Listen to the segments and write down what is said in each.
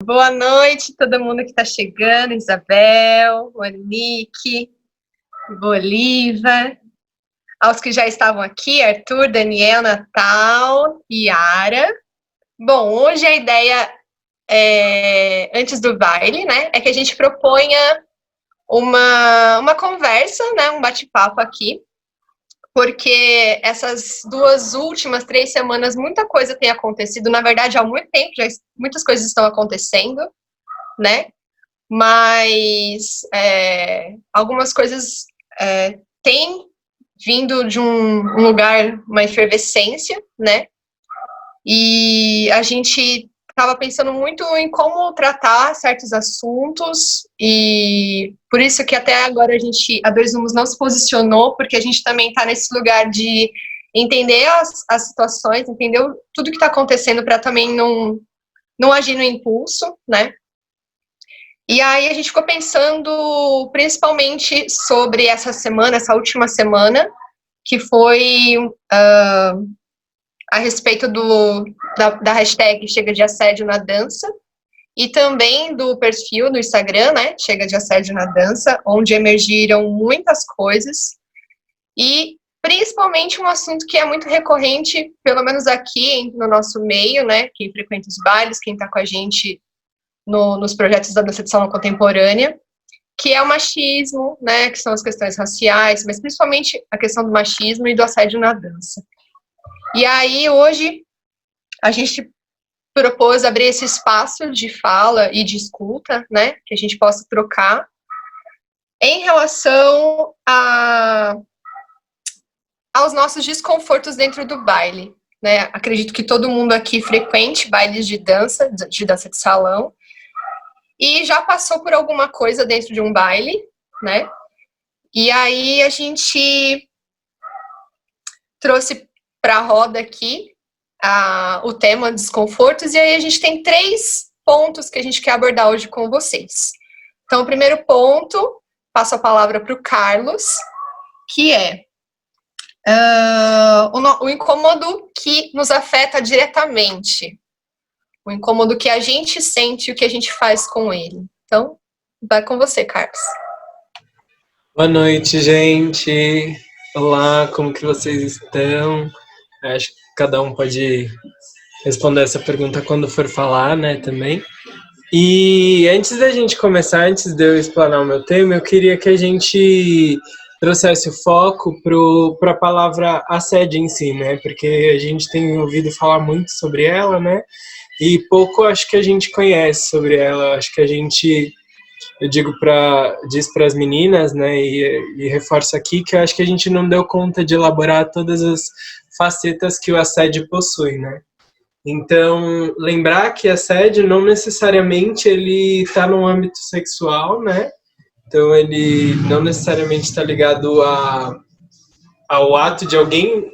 Boa noite, todo mundo que está chegando, Isabel, Monique, Bolívar, aos que já estavam aqui, Arthur, Daniel, Natal, Yara. Bom, hoje a ideia, antes do baile, né, é que a gente proponha uma conversa, né, um bate-papo aqui, porque essas últimas 3 semanas muita coisa tem acontecido, na verdade há muito tempo, já muitas coisas estão acontecendo, né? Mas algumas coisas têm vindo de um lugar, uma efervescência, né? E a gente estava pensando muito em como tratar certos assuntos, e por isso que até agora a Dois Rumos não se posicionou, porque a gente também está nesse lugar de entender as situações, entender tudo que está acontecendo para também não agir no impulso, né? E aí a gente ficou pensando principalmente sobre essa semana, essa última semana, que foi a respeito da hashtag Chega de Assédio na Dança, e também do perfil do Instagram, né, Chega de Assédio na Dança, onde emergiram muitas coisas, e principalmente um assunto que é muito recorrente, pelo menos aqui no nosso meio, né, quem frequenta os bailes, quem está com a gente nos projetos da dança de salão contemporânea, que é o machismo, né, que são as questões raciais, mas principalmente a questão do machismo e do assédio na dança. E aí, hoje, a gente propôs abrir esse espaço de fala e de escuta, né, que a gente possa trocar em relação aos nossos desconfortos dentro do baile, né. Acredito que todo mundo aqui frequente bailes de dança de salão, e já passou por alguma coisa dentro de um baile, né? E aí a gente trouxe para a roda aqui o tema desconfortos, e aí a gente tem 3 pontos que a gente quer abordar hoje com vocês. Então, o primeiro ponto, passo a palavra para o Carlos, que é o incômodo que nos afeta diretamente. O incômodo que a gente sente e o que a gente faz com ele. Então, vai com você, Carlos. Boa noite, gente. Olá, como que vocês estão? Acho que cada um pode responder essa pergunta quando for falar, né, também. E antes da gente começar, antes de eu explanar o meu tema, eu queria que a gente trouxesse o foco para a palavra assédio em si, né? Porque a gente tem ouvido falar muito sobre ela, né? E pouco acho que a gente conhece sobre ela. Acho que eu diz para as meninas, né, e reforço aqui que eu acho que a gente não deu conta de elaborar todas as facetas que o assédio possui, né? Então, lembrar que assédio não necessariamente ele está no âmbito sexual, né? Então, ele não necessariamente está ligado ao ato de alguém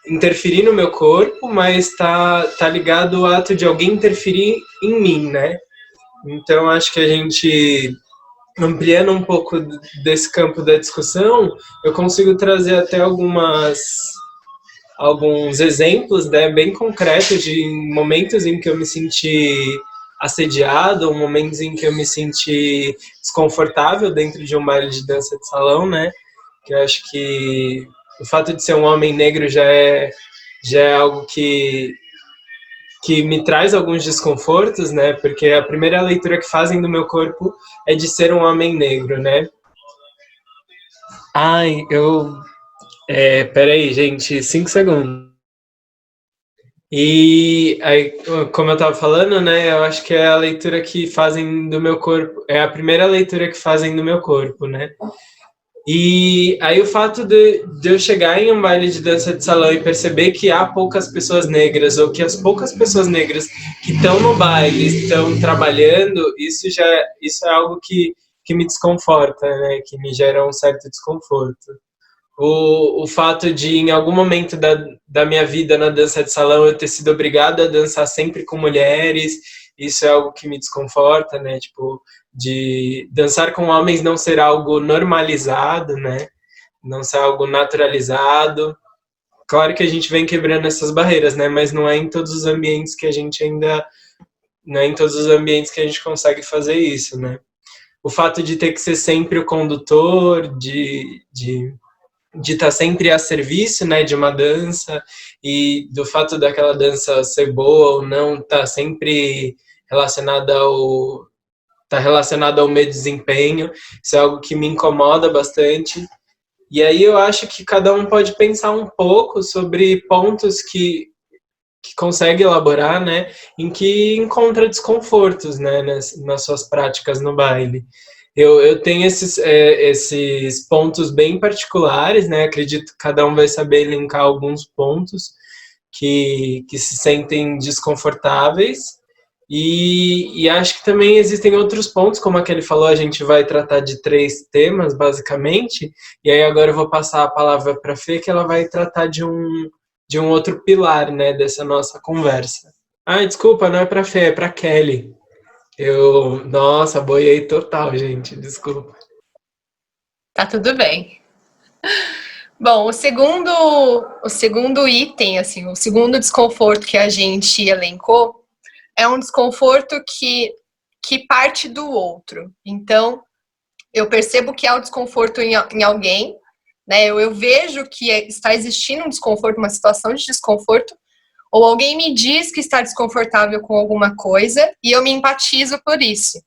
interferir no meu corpo, mas tá ligado ao ato de alguém interferir em mim, né? Então, acho que a gente, ampliando um pouco desse campo da discussão, eu consigo trazer até alguns exemplos, né, bem concretos de momentos em que eu me senti assediado, ou momentos em que eu me senti desconfortável dentro de um baile de dança de salão, né? Que eu acho que o fato de ser um homem negro já é algo que me traz alguns desconfortos, né? Porque a primeira leitura que fazem do meu corpo é de ser um homem negro, né? Ai, peraí, gente, 5 segundos. E aí, como eu estava falando, né? Eu acho que é a leitura que fazem do meu corpo, é a primeira leitura que fazem do meu corpo, né? E aí o fato de eu chegar em um baile de dança de salão e perceber que há poucas pessoas negras, ou que as poucas pessoas negras que estão no baile estão trabalhando, isso é algo que me desconforta, né? Que me gera um certo desconforto. O fato de, em algum momento da minha vida na dança de salão, eu ter sido obrigado a dançar sempre com mulheres, isso é algo que me desconforta, né? Tipo, de dançar com homens não ser algo normalizado, né? Não ser algo naturalizado. Claro que a gente vem quebrando essas barreiras, né? Mas não é em todos os ambientes que a gente ainda não é em todos os ambientes que a gente consegue fazer isso, né? O fato de ter que ser sempre o condutor, de estar sempre a serviço, né, de uma dança, e do fato daquela dança ser boa ou não, tá sempre relacionada ao meu desempenho. Isso é algo que me incomoda bastante. E aí eu acho que cada um pode pensar um pouco sobre pontos que consegue elaborar, né, em que encontra desconfortos, né, nas suas práticas no baile. Eu tenho esses pontos bem particulares, né, acredito que cada um vai saber elencar alguns pontos que se sentem desconfortáveis, e acho que também existem outros pontos, como aquele falou, a gente vai tratar de 3 temas, basicamente, e aí agora eu vou passar a palavra para a Fê, que ela vai tratar de um outro pilar, né, dessa nossa conversa. Ah, desculpa, não é para Fê, é para Kelly. Nossa, boiei total, gente, desculpa. Tá tudo bem. Bom, o segundo item, assim, o segundo desconforto que a gente elencou é um desconforto que parte do outro. Então, eu percebo que há o desconforto em alguém, né? Eu vejo que está existindo um desconforto, uma situação de desconforto, ou alguém me diz que está desconfortável com alguma coisa e eu me empatizo por isso.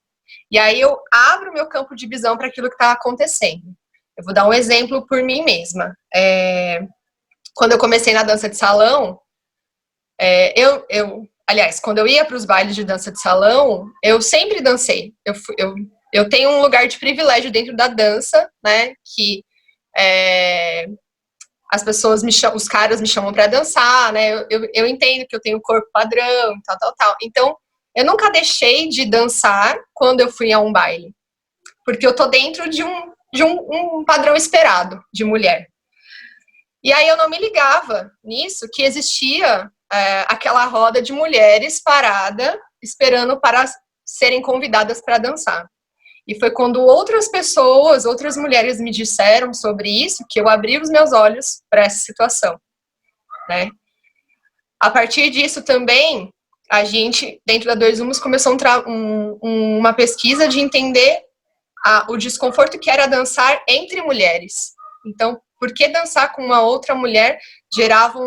E aí eu abro meu campo de visão para aquilo que está acontecendo. Eu vou dar um exemplo por mim mesma. Quando eu comecei na dança de salão, aliás, quando eu ia para os bailes de dança de salão, eu sempre dancei. Eu tenho um lugar de privilégio dentro da dança, né? Que as pessoas os caras me chamam para dançar, né? Eu entendo que eu tenho corpo padrão, tal. Então, eu nunca deixei de dançar quando eu fui a um baile, porque eu tô dentro de um padrão esperado de mulher. E aí eu não me ligava nisso, que existia aquela roda de mulheres parada, esperando para serem convidadas para dançar. E foi quando outras pessoas, outras mulheres me disseram sobre isso, que eu abri os meus olhos para essa situação, né? A partir disso também, a gente, dentro da Dois Rumos, começou uma pesquisa de entender o desconforto que era dançar entre mulheres. Então, por que dançar com uma outra mulher gerava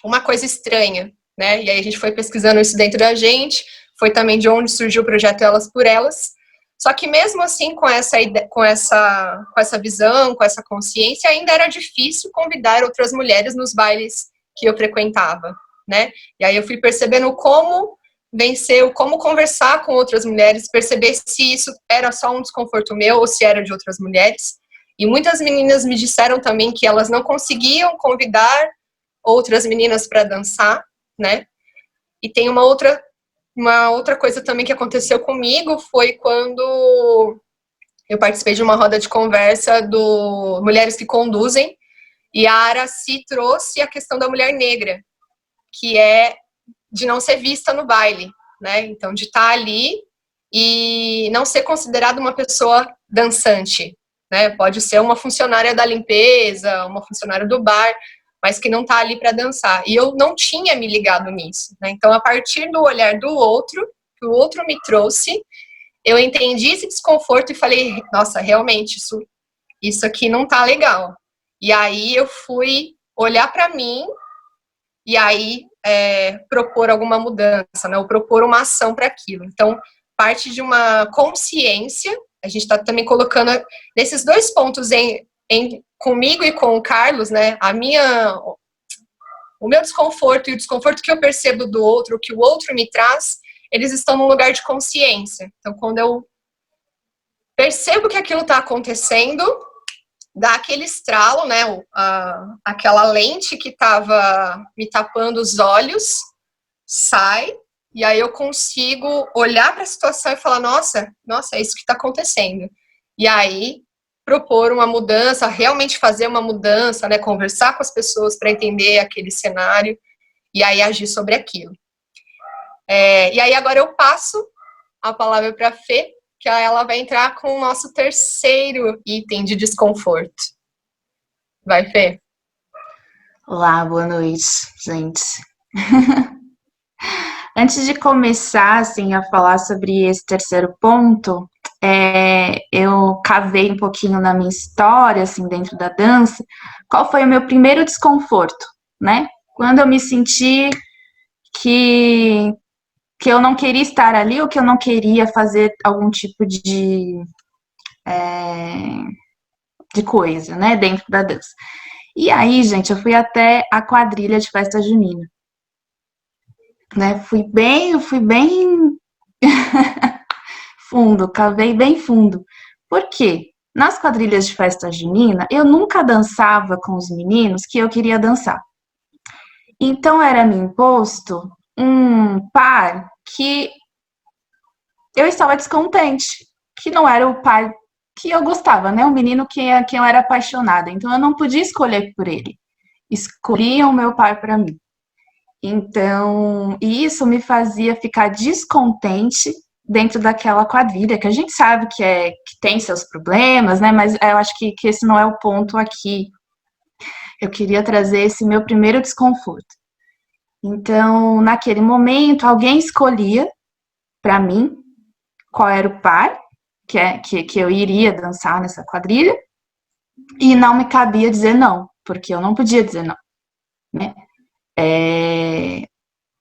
uma coisa estranha, né? E aí a gente foi pesquisando isso dentro da gente, foi também de onde surgiu o projeto Elas por Elas. Só que mesmo assim, com essa visão, com essa consciência, ainda era difícil convidar outras mulheres nos bailes que eu frequentava, né? E aí eu fui percebendo como vencer, como conversar com outras mulheres, perceber se isso era só um desconforto meu ou se era de outras mulheres. E muitas meninas me disseram também que elas não conseguiam convidar outras meninas para dançar, né? E tem uma outra coisa também que aconteceu comigo foi quando eu participei de uma roda de conversa do Mulheres que Conduzem, e a Aracy trouxe a questão da mulher negra, que é de não ser vista no baile, né? Então, de estar ali e não ser considerada uma pessoa dançante, né? Pode ser uma funcionária da limpeza, uma funcionária do bar, mas que não está ali para dançar. E eu não tinha me ligado nisso, né? Então, a partir do olhar do outro, que o outro me trouxe, eu entendi esse desconforto e falei, nossa, realmente, isso aqui não tá legal. E aí eu fui olhar para mim e aí propor alguma mudança, né? Ou propor uma ação para aquilo. Então, parte de uma consciência, a gente está também colocando nesses 2 pontos comigo e com o Carlos, né? O meu desconforto e o desconforto que eu percebo do outro, o que o outro me traz, eles estão num lugar de consciência. Então, quando eu percebo que aquilo está acontecendo, dá aquele estralo, né? Aquela lente que estava me tapando os olhos sai, e aí eu consigo olhar para a situação e falar, nossa, é isso que está acontecendo. E aí propor uma mudança, realmente fazer uma mudança, né? Conversar com as pessoas para entender aquele cenário e aí agir sobre aquilo. E aí agora eu passo a palavra para a Fê, que ela vai entrar com o nosso terceiro item de desconforto. Vai, Fê. Olá, boa noite, gente. Antes de começar, assim, a falar sobre esse terceiro ponto, eu cavei um pouquinho na minha história, assim, dentro da dança. Qual foi o meu primeiro desconforto, né? Quando eu me senti que eu não queria estar ali ou que eu não queria fazer algum tipo de coisa, né, dentro da dança. E aí, gente, eu fui até a quadrilha de festa junina, né? Fui bem fundo, cavei bem fundo. Por quê? Nas quadrilhas de festa junina, eu nunca dançava com os meninos que eu queria dançar. Então era me imposto um par que eu estava descontente, que não era o par que eu gostava, né? Um menino que eu era apaixonada. Então eu não podia escolher por ele. Escolhiam o meu par para mim. Então, isso me fazia ficar descontente dentro daquela quadrilha, que a gente sabe que tem seus problemas, né? Mas eu acho que esse não é o ponto aqui. Eu queria trazer esse meu primeiro desconforto. Então, naquele momento, alguém escolhia para mim qual era o par que eu iria dançar nessa quadrilha, e não me cabia dizer não, porque eu não podia dizer não, né?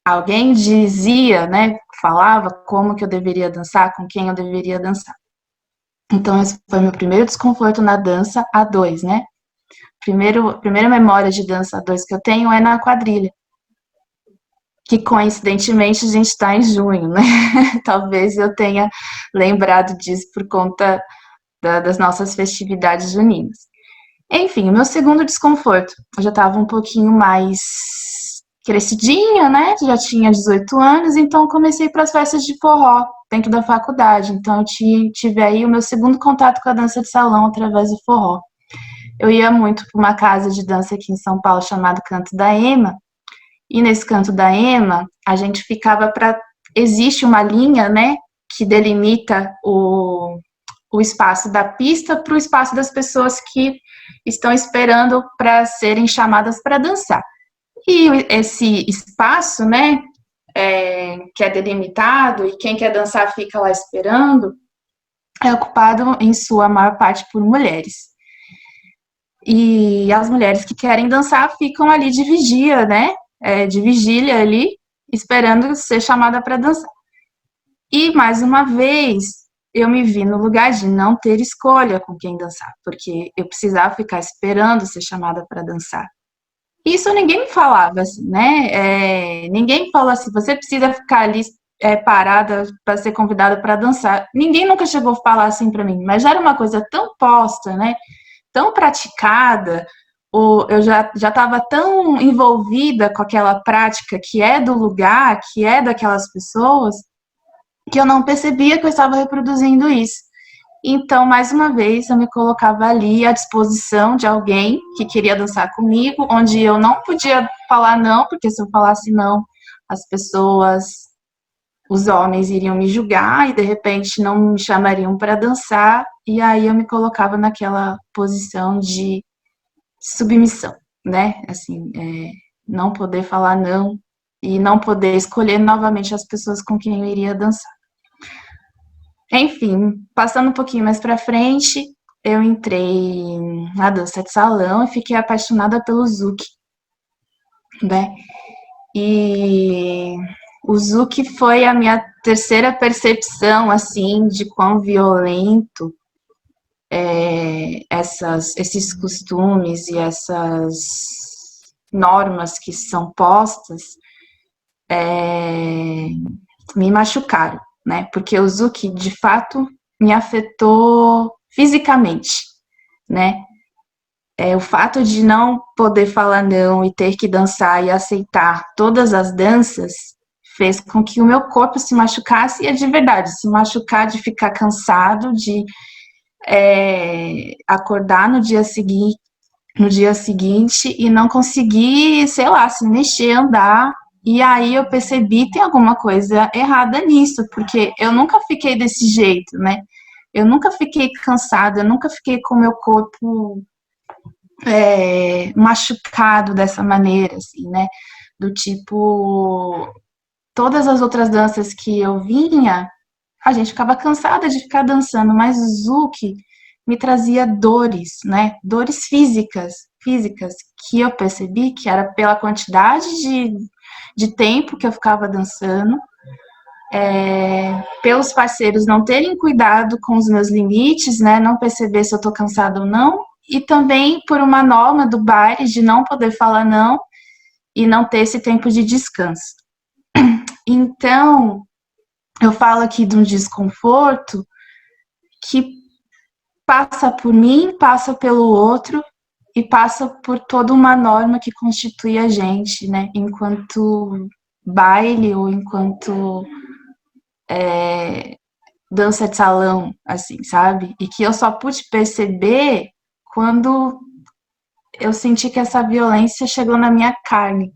Alguém dizia, né, falava como que eu deveria dançar, com quem eu deveria dançar. Então, esse foi meu primeiro desconforto na dança A2, né? Primeira memória de dança A2 que eu tenho é na quadrilha, que coincidentemente a gente está em junho, né? Talvez eu tenha lembrado disso por conta das nossas festividades juninas. Enfim, o meu segundo desconforto, eu já estava um pouquinho mais crescidinha, né? Já tinha 18 anos, então comecei para as festas de forró dentro da faculdade. Então eu tive aí o meu segundo contato com a dança de salão através do forró. Eu ia muito para uma casa de dança aqui em São Paulo chamada Canto da Ema, e nesse Canto da Ema a gente ficava para... Existe uma linha, né, que delimita o espaço da pista para o espaço das pessoas que estão esperando para serem chamadas para dançar. E esse espaço, né, que é delimitado e quem quer dançar fica lá esperando, é ocupado em sua maior parte por mulheres. E as mulheres que querem dançar ficam ali de vigia, né, de vigília ali, esperando ser chamada para dançar. E, mais uma vez, eu me vi no lugar de não ter escolha com quem dançar, porque eu precisava ficar esperando ser chamada para dançar. Isso ninguém me falava, assim, né? Ninguém falou assim, você precisa ficar ali parada para ser convidada para dançar. Ninguém nunca chegou a falar assim para mim, mas já era uma coisa tão posta, né? Tão praticada, eu já estava tão envolvida com aquela prática que é do lugar, que é daquelas pessoas, que eu não percebia que eu estava reproduzindo isso. Então, mais uma vez, eu me colocava ali à disposição de alguém que queria dançar comigo, onde eu não podia falar não, porque se eu falasse não, as pessoas, os homens iriam me julgar e de repente não me chamariam para dançar, e aí eu me colocava naquela posição de submissão, né? Assim, não poder falar não e não poder escolher novamente as pessoas com quem eu iria dançar. Enfim, passando um pouquinho mais para frente, eu entrei na dança de salão e fiquei apaixonada pelo Zouk, né? E o Zouk foi a minha terceira percepção, assim, de quão violento esses costumes e essas normas que são postas me machucaram, né? Porque o Zouk, de fato, me afetou fisicamente, né? O fato de não poder falar não e ter que dançar e aceitar todas as danças fez com que o meu corpo se machucasse, e é de verdade, se machucar de ficar cansado, de acordar no dia seguinte e não conseguir, sei lá, se mexer, andar. E aí eu percebi, tem alguma coisa errada nisso, porque eu nunca fiquei desse jeito, né? Eu nunca fiquei cansada, eu nunca fiquei com o meu corpo machucado dessa maneira, assim, né? Do tipo, todas as outras danças que eu vinha, a gente ficava cansada de ficar dançando, mas o Zouk me trazia dores, né? Dores físicas, que eu percebi que era pela quantidade de tempo que eu ficava dançando, pelos parceiros não terem cuidado com os meus limites, né? Não perceber se eu tô cansada ou não, e também por uma norma do baile de não poder falar não e não ter esse tempo de descanso. Então, eu falo aqui de um desconforto que passa por mim, passa pelo outro e passa por toda uma norma que constitui a gente, né? Enquanto baile ou enquanto dança de salão, assim, sabe? E que eu só pude perceber quando eu senti que essa violência chegou na minha carne,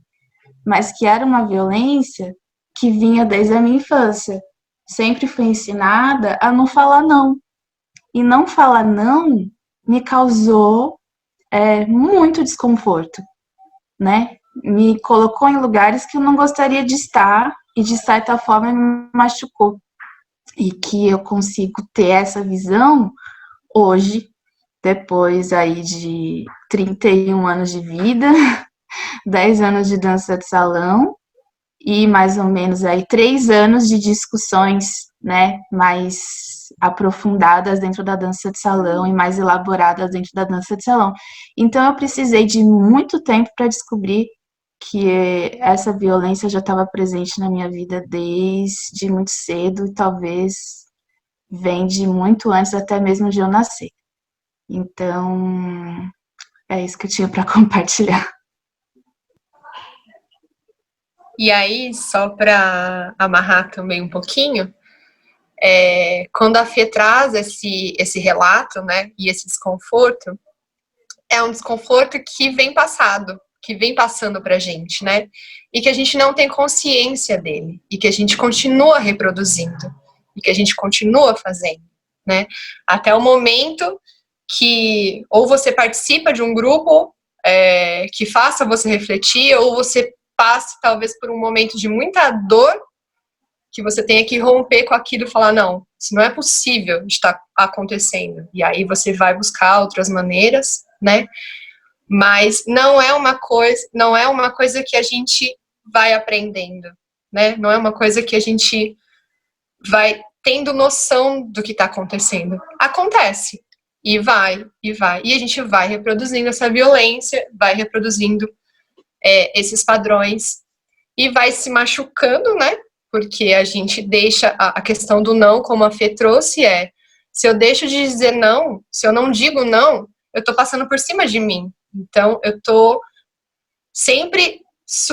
mas que era uma violência que vinha desde a minha infância. Sempre fui ensinada a não falar não. E não falar não me causou muito desconforto, né? Me colocou em lugares que eu não gostaria de estar e, de certa forma, me machucou. E que eu consigo ter essa visão hoje, depois aí de 31 anos de vida, 10 anos de dança de salão e mais ou menos aí 3 anos de discussões, né, mais aprofundadas dentro da dança de salão e mais elaboradas dentro da dança de salão. Então eu precisei de muito tempo para descobrir que essa violência já estava presente na minha vida desde muito cedo e talvez vem de muito antes até mesmo de eu nascer. Então, é isso que eu tinha para compartilhar. E aí, só para amarrar também um pouquinho, quando a Fê traz esse relato, né, e esse desconforto, é um desconforto que vem passando pra gente, né, e que a gente não tem consciência dele, e que a gente continua reproduzindo, e que a gente continua fazendo, né, até o momento que ou você participa de um grupo que faça você refletir, ou você passe talvez por um momento de muita dor, que você tenha que romper com aquilo e falar, não, isso não é possível estar acontecendo. E aí você vai buscar outras maneiras, né? Mas não é uma coisa que a gente vai aprendendo, né? Não é uma coisa que a gente vai tendo noção do que está acontecendo. Acontece. E vai. E a gente vai reproduzindo essa violência, vai reproduzindo esses padrões e vai se machucando, né? Porque a gente deixa a questão do não, como a Fê trouxe, se eu deixo de dizer não, se eu não digo não, eu tô passando por cima de mim. Então, eu tô sempre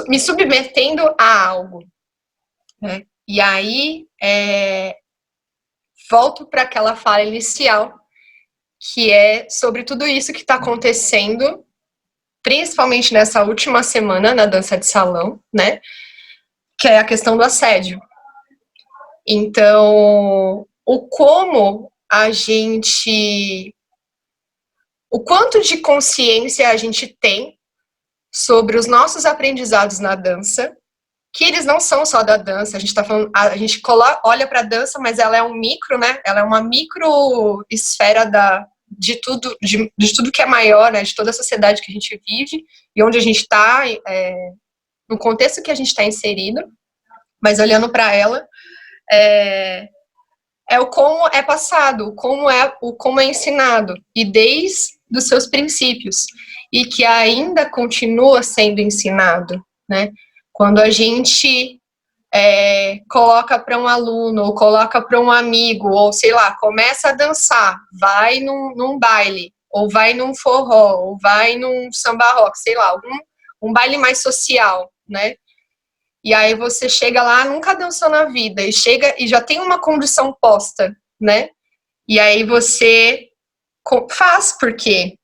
me submetendo a algo, né? E aí, volto para aquela fala inicial, que é sobre tudo isso que está acontecendo, principalmente nessa última semana na dança de salão, né? Que é a questão do assédio. Então, o quanto de consciência a gente tem sobre os nossos aprendizados na dança, que eles não são só da dança, a gente tá falando, a gente olha para a dança, mas ela é um micro, né? Ela é uma micro esfera de tudo que é maior, né? De toda a sociedade que a gente vive e onde a gente está, no contexto que a gente está inserido, mas olhando para ela, o como é passado, o como é ensinado, e desde os seus princípios, e que ainda continua sendo ensinado, né? Quando a gente coloca para um aluno, ou coloca para um amigo, ou sei lá, começa a dançar, vai num baile, ou vai num forró, ou vai num samba rock, sei lá, um baile mais social, né? E aí você chega lá, nunca dançou na vida, e chega e já tem uma condição posta, né? E aí você faz, porque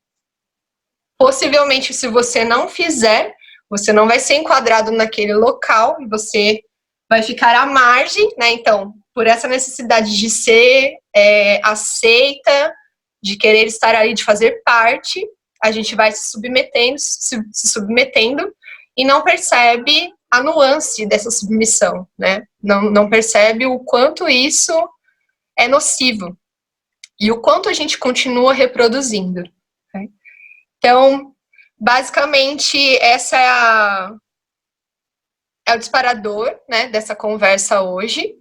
possivelmente se você não fizer, você não vai ser enquadrado naquele local, e você vai ficar à margem, né? Então, por essa necessidade de ser aceita, de querer estar ali, de fazer parte, a gente vai se submetendo e não percebe a nuance dessa submissão, né? Não percebe o quanto isso é nocivo e o quanto a gente continua reproduzindo. Né? Então, basicamente, essa é o disparador, né, dessa conversa hoje.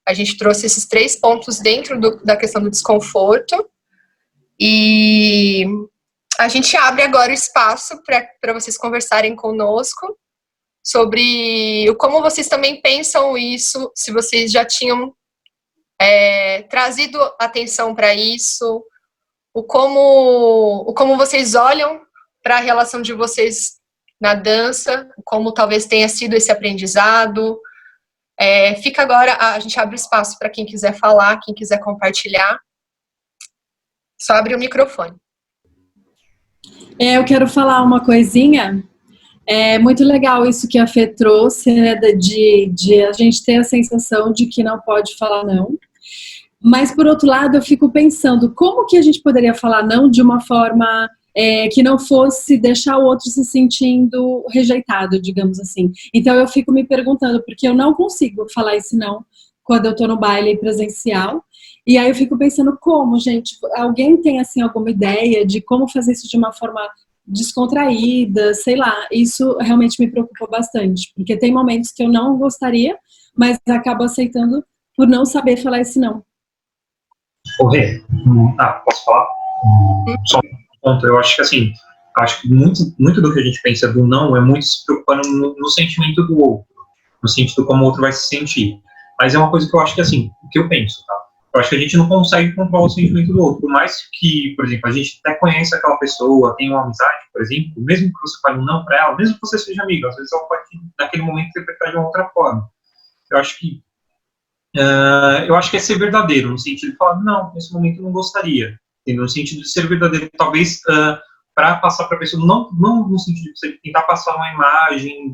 A gente trouxe esses 3 pontos dentro da questão do desconforto e a gente abre agora o espaço para vocês conversarem conosco sobre como vocês também pensam isso, se vocês já tinham trazido atenção para isso, como vocês olham para a relação de vocês na dança, como talvez tenha sido esse aprendizado. Fica agora, a gente abre espaço para quem quiser falar, quem quiser compartilhar. Só abre o microfone. Eu quero falar uma coisinha. É muito legal isso que a Fê trouxe, né, de a gente ter a sensação de que não pode falar não. Mas, por outro lado, eu fico pensando como que a gente poderia falar não de uma forma que não fosse deixar o outro se sentindo rejeitado, digamos assim. Então, eu fico me perguntando, porque eu não consigo falar esse não quando eu estou no baile presencial. E aí eu fico pensando como, gente, alguém tem, assim, alguma ideia de como fazer isso de uma forma descontraída, sei lá. Isso realmente me preocupa bastante, porque tem momentos que eu não gostaria, mas acabo aceitando por não saber falar esse não. Rê, posso falar? Só um ponto, eu acho que assim, acho que muito do que a gente pensa do não é muito se preocupando no sentimento do outro, no sentido como o outro vai se sentir. Mas é uma coisa que eu acho que assim, o que eu penso, tá? Eu acho que a gente não consegue controlar o sentimento do outro, por mais que, por exemplo, a gente até conheça aquela pessoa, tem uma amizade, por exemplo, mesmo que você fale um não para ela, mesmo que você seja amigo, às vezes ela pode, naquele momento, interpretar de uma outra forma. Eu acho que é ser verdadeiro, no sentido de falar, não, nesse momento eu não gostaria. Entendeu? No sentido de ser verdadeiro, talvez para passar para a pessoa, não no sentido de você tentar passar uma imagem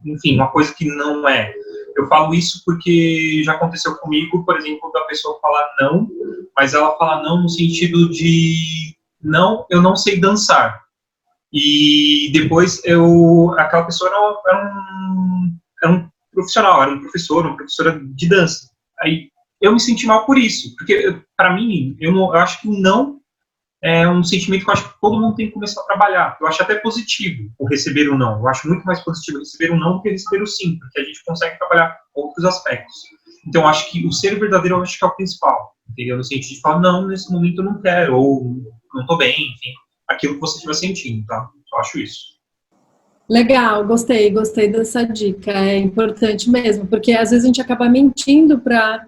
enfim, uma coisa que não é. Eu falo isso porque já aconteceu comigo, por exemplo, da pessoa falar não, mas ela fala não no sentido de, não, eu não sei dançar. E depois aquela pessoa era um profissional, era um professor, uma professora de dança. Aí eu me senti mal por isso, porque para mim, eu acho que o não é um sentimento que eu acho que todo mundo tem que começar a trabalhar. Eu acho até positivo o receber o não. Eu acho muito mais positivo receber o não do que receber o sim, porque a gente consegue trabalhar outros aspectos. Então, eu acho que o ser verdadeiro, eu acho que é o principal, entendeu? No sentido de falar, não, nesse momento eu não quero, ou não estou bem, enfim, aquilo que você estiver sentindo, tá? Eu acho isso. Legal, gostei dessa dica, é importante mesmo, porque às vezes a gente acaba mentindo para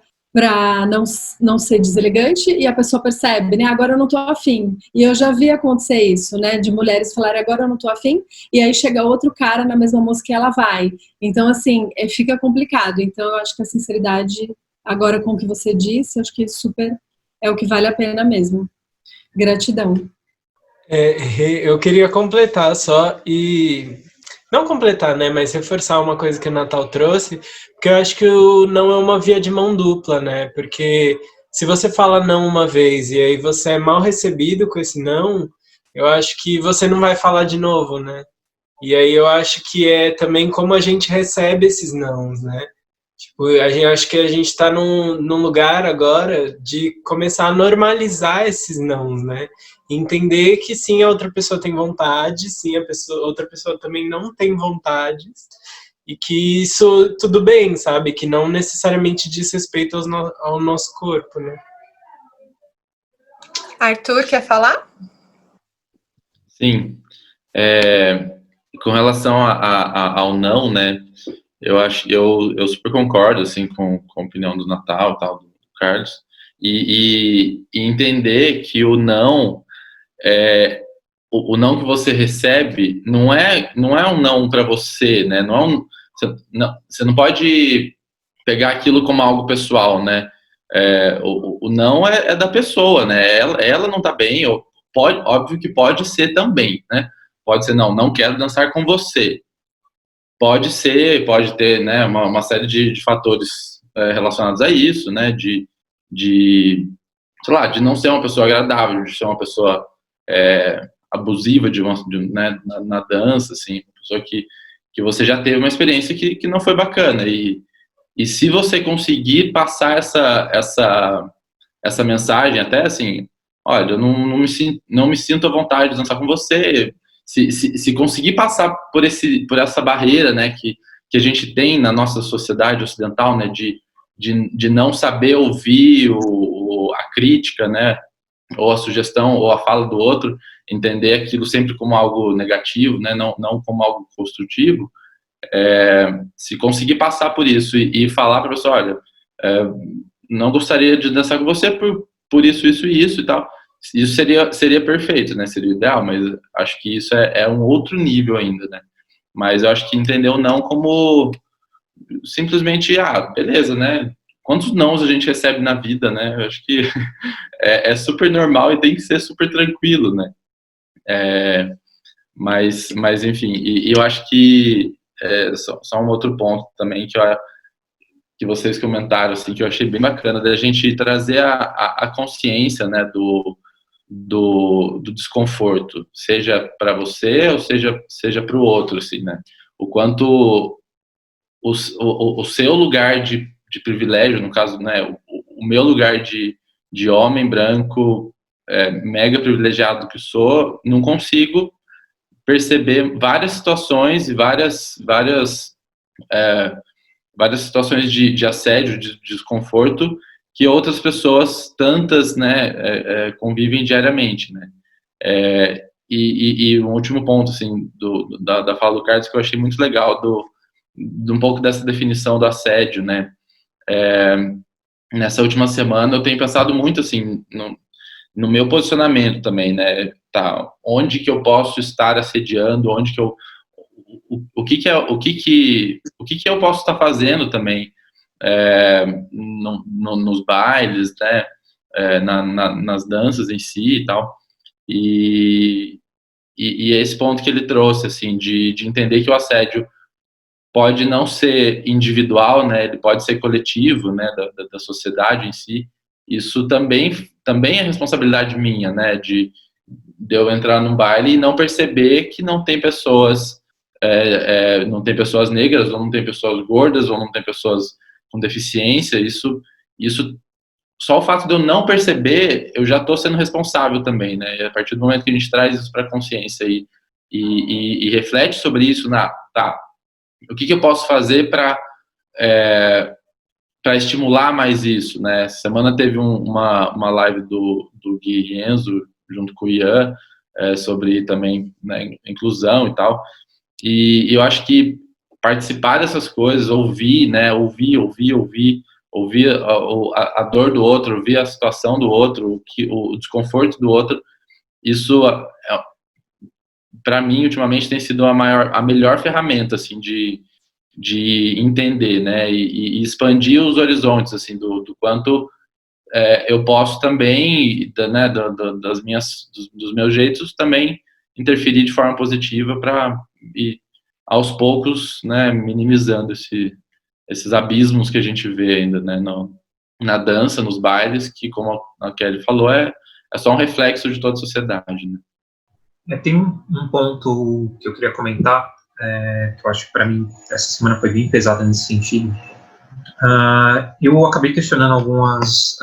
não ser deselegante e a pessoa percebe, né, agora eu não tô afim, e eu já vi acontecer isso, né, de mulheres falarem agora eu não tô afim, e aí chega outro cara na mesma música e ela vai, então assim, fica complicado, então eu acho que a sinceridade, agora com o que você disse, acho que super é o que vale a pena mesmo. Gratidão. Eu queria completar só e... Não completar, né, mas reforçar uma coisa que o Natal trouxe, porque eu acho que o não é uma via de mão dupla, né, porque se você fala não uma vez e aí você é mal recebido com esse não, eu acho que você não vai falar de novo, né, e aí eu acho que é também como a gente recebe esses nãos, né, tipo, acho que a gente está num lugar agora de começar a normalizar esses nãos, né, entender que sim, a outra pessoa tem vontade, sim, outra pessoa também não tem vontade, e que isso tudo bem, sabe? Que não necessariamente diz respeito ao nosso corpo, né? Arthur, quer falar? Sim. Com relação ao não, né? Eu super concordo assim com a opinião do Natal, tal, do Carlos, e entender que o não o não que você recebe não é um não para você, né? Você não pode pegar aquilo como algo pessoal, né? O não é da pessoa, né? Ela não tá bem, óbvio que pode ser também, né? Pode ser, não quero dançar com você. Pode ser, pode ter, né, uma série de fatores relacionados a isso, né? Sei lá, de não ser uma pessoa agradável, de ser uma pessoa abusiva né, na dança, assim, uma pessoa que você já teve uma experiência que não foi bacana. E se você conseguir passar essa mensagem, até assim, olha, eu não me sinto à vontade de dançar com você, se conseguir passar por essa barreira, né, que a gente tem na nossa sociedade ocidental, né, de não saber ouvir a crítica, né, ou a sugestão, ou a fala do outro, entender aquilo sempre como algo negativo, né, não como algo construtivo, se conseguir passar por isso e falar para a pessoa, olha, não gostaria de dançar com você por isso e isso e tal, isso seria perfeito, né, seria ideal, mas acho que isso é um outro nível ainda, né, mas eu acho que entender o não como simplesmente, beleza, né, quantos nãos a gente recebe na vida, né, eu acho que é super normal e tem que ser super tranquilo, né, mas enfim, e eu acho que só um outro ponto também que vocês comentaram, assim, que eu achei bem bacana, da gente trazer a consciência, né, do desconforto, seja para você ou seja para o outro, assim, né, o quanto o seu lugar de privilégio, no caso, né, o meu lugar de homem branco, mega privilegiado que sou, não consigo perceber várias situações e várias situações de assédio, de desconforto, que outras pessoas, tantas, né, convivem diariamente, né. E um último ponto, assim, da fala do Carlos, que eu achei muito legal, de um pouco dessa definição do assédio, né. Nessa última semana eu tenho pensado muito, assim, no meu posicionamento também, né, onde que eu posso estar assediando, onde que o que eu posso estar fazendo também, nos bailes, né, nas danças em si e tal, e esse ponto que ele trouxe, assim, de entender que o assédio pode não ser individual, né, ele pode ser coletivo, né, da sociedade em si. Isso também é responsabilidade minha, né, de eu entrar num baile e não perceber que não tem pessoas negras, ou não tem pessoas gordas, ou não tem pessoas com deficiência. Isso só o fato de eu não perceber, eu já estou sendo responsável também, né? E a partir do momento que a gente traz isso para a consciência e reflete sobre isso, o que eu posso fazer para estimular mais isso, né? Essa semana teve uma live do Gui Rienzo junto com o Ian, sobre também, né, inclusão e tal, e eu acho que participar dessas coisas, ouvir, né, ouvir a dor do outro, ouvir a situação do outro, o desconforto do outro, isso para mim ultimamente tem sido a melhor ferramenta, assim, de entender, né, e expandir os horizontes, assim, do quanto eu posso também, né, dos meus jeitos, também interferir de forma positiva para ir aos poucos, né, minimizando esses abismos que a gente vê ainda, né, na dança, nos bailes, que, como a Kelly falou, é só um reflexo de toda a sociedade, né. Tem um ponto que eu queria comentar, que eu acho que para mim essa semana foi bem pesada nesse sentido. Eu acabei questionando algumas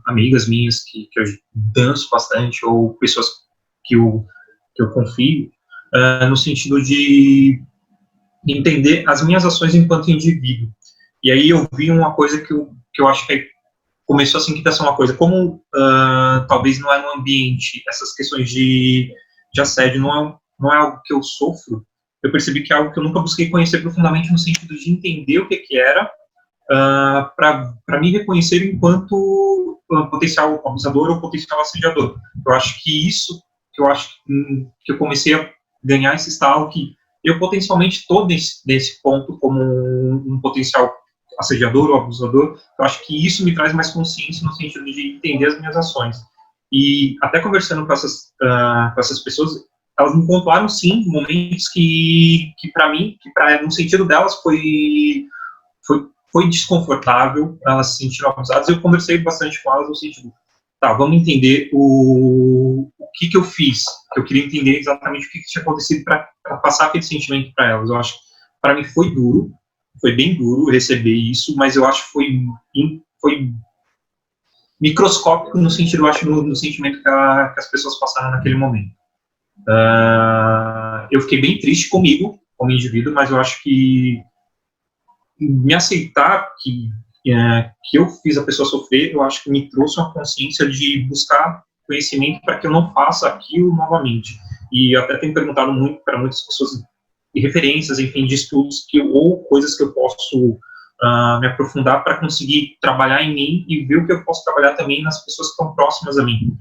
amigas minhas que eu danço bastante, ou pessoas que eu confio, no sentido de entender as minhas ações enquanto indivíduo. E aí eu vi uma coisa que eu acho que começou assim, que tá sendo uma coisa, como talvez não é no ambiente, essas questões de assédio não é algo que eu sofro, eu percebi que é algo que eu nunca busquei conhecer profundamente, no sentido de entender o que era, para me reconhecer enquanto potencial abusador ou potencial assediador. Eu acho que isso, que eu comecei a ganhar esse estalo, que eu potencialmente estou nesse ponto como um potencial assediador ou abusador. Eu acho que isso me traz mais consciência no sentido de entender as minhas ações. E até conversando com essas pessoas, elas me pontuaram, sim, momentos que para mim, no sentido delas, foi desconfortável, elas se sentiram abusadas. Eu conversei bastante com elas no sentido, tá, vamos entender o que eu fiz. Eu queria entender exatamente o que tinha acontecido para passar aquele sentimento para elas. Eu acho que para mim foi duro, foi bem duro receber isso, mas eu acho que foi microscópico no sentido, eu acho, no sentimento que as pessoas passaram naquele momento. Eu fiquei bem triste comigo, como indivíduo, mas eu acho que me aceitar que eu fiz a pessoa sofrer, eu acho que me trouxe uma consciência de buscar conhecimento para que eu não faça aquilo novamente. E eu até tenho perguntado muito para muitas pessoas de referências, enfim, de estudos ou coisas que eu posso me aprofundar para conseguir trabalhar em mim e ver o que eu posso trabalhar também nas pessoas que estão próximas a mim.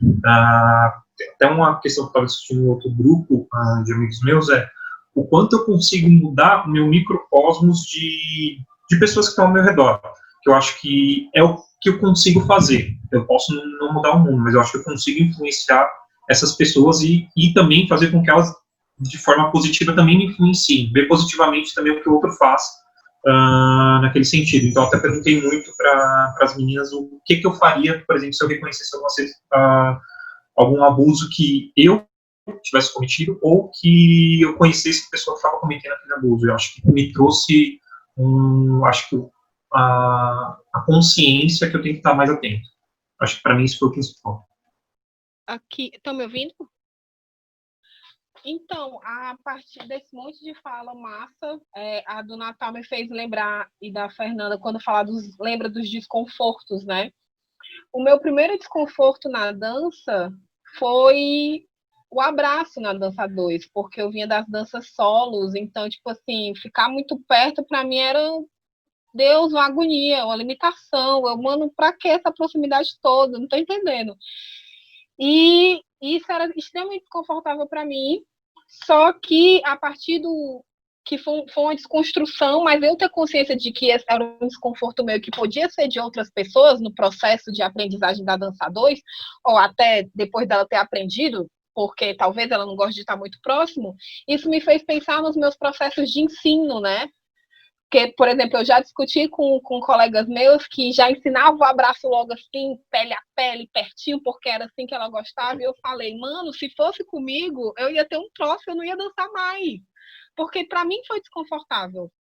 Até uma questão que eu estava discutindo em outro grupo de amigos meus é o quanto eu consigo mudar o meu microcosmos de pessoas que estão ao meu redor. Que eu acho que é o que eu consigo fazer. Eu posso não mudar o mundo, mas eu acho que eu consigo influenciar essas pessoas e também fazer com que elas, de forma positiva, também me influenciem. Ver positivamente também o que o outro faz naquele sentido. Então, eu até perguntei muito para as meninas o que eu faria, por exemplo, se eu reconhecesse algum abuso que eu tivesse cometido ou que eu conhecesse a pessoa que estava cometendo aquele abuso. Eu acho que me trouxe a consciência que eu tenho que estar mais atento. Acho que para mim isso foi o principal. Aqui, estão me ouvindo? Então, a partir desse monte de fala massa, a do Natal me fez lembrar, e da Fernanda, quando lembra dos desconfortos, né? O meu primeiro desconforto na dança foi o abraço na dança 2, porque eu vinha das danças solos, então, tipo assim, ficar muito perto para mim era, Deus, uma agonia, uma limitação. Mano, pra que essa proximidade toda? Não tô entendendo. E isso era extremamente desconfortável para mim, só que a partir que foi uma desconstrução, mas eu ter consciência de que esse era um desconforto meu que podia ser de outras pessoas no processo de aprendizagem da dança 2, ou até depois dela ter aprendido, porque talvez ela não goste de estar muito próximo, isso me fez pensar nos meus processos de ensino, né? Porque, por exemplo, eu já discuti com colegas meus que já ensinavam o abraço logo assim, pele a pele, pertinho, porque era assim que ela gostava, e eu falei, mano, se fosse comigo, eu ia ter um troço, eu não ia dançar mais. Porque para mim foi desconfortável.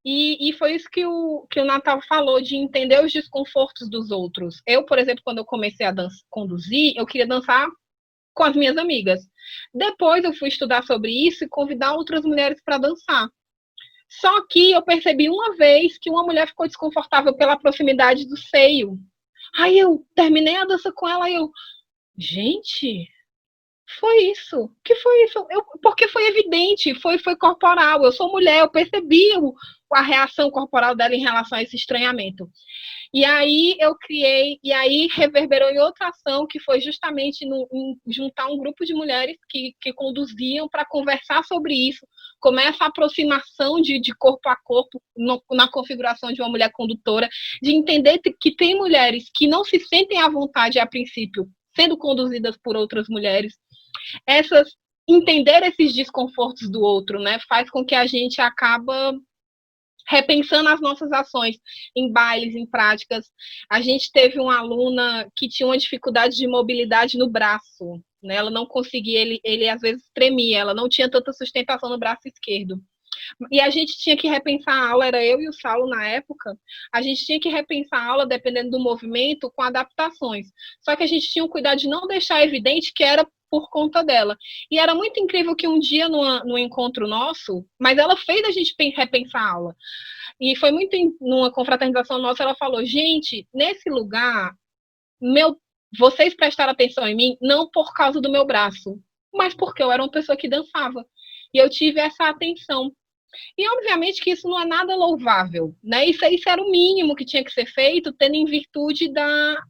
E foi isso que o Natal falou, de entender os desconfortos dos outros. Eu, por exemplo, quando eu comecei a conduzir, eu queria dançar com as minhas amigas. Depois eu fui estudar sobre isso e convidar outras mulheres para dançar. Só que eu percebi uma vez que uma mulher ficou desconfortável pela proximidade do seio. Aí eu terminei a dança com ela e gente, foi isso. Que foi isso? Porque foi evidente, foi corporal. Eu sou mulher, eu percebi a reação corporal dela em relação a esse estranhamento. E aí eu criei, e aí reverberou em outra ação, que foi justamente em juntar um grupo de mulheres que conduziam para conversar sobre isso, como essa aproximação de corpo a corpo na configuração de uma mulher condutora, de entender que tem mulheres que não se sentem à vontade, a princípio, sendo conduzidas por outras mulheres. Entender esses desconfortos do outro, né, faz com que a gente acaba repensando as nossas ações em bailes, em práticas. A gente teve uma aluna que tinha uma dificuldade de mobilidade no braço, né? Ela não conseguia, ele às vezes tremia, ela não tinha tanta sustentação no braço esquerdo. E a gente tinha que repensar a aula, era eu e o Saulo na época, a gente tinha que repensar a aula dependendo do movimento, com adaptações. Só que a gente tinha um cuidado de não deixar evidente que era por conta dela. E era muito incrível que um dia, no encontro nosso, mas ela fez a gente repensar a aula. E foi muito numa confraternização nossa, ela falou, gente, nesse lugar, vocês prestaram atenção em mim não por causa do meu braço, mas porque eu era uma pessoa que dançava. E eu tive essa atenção. E, obviamente, que isso não é nada louvável, né? Isso era o mínimo que tinha que ser feito, tendo em virtude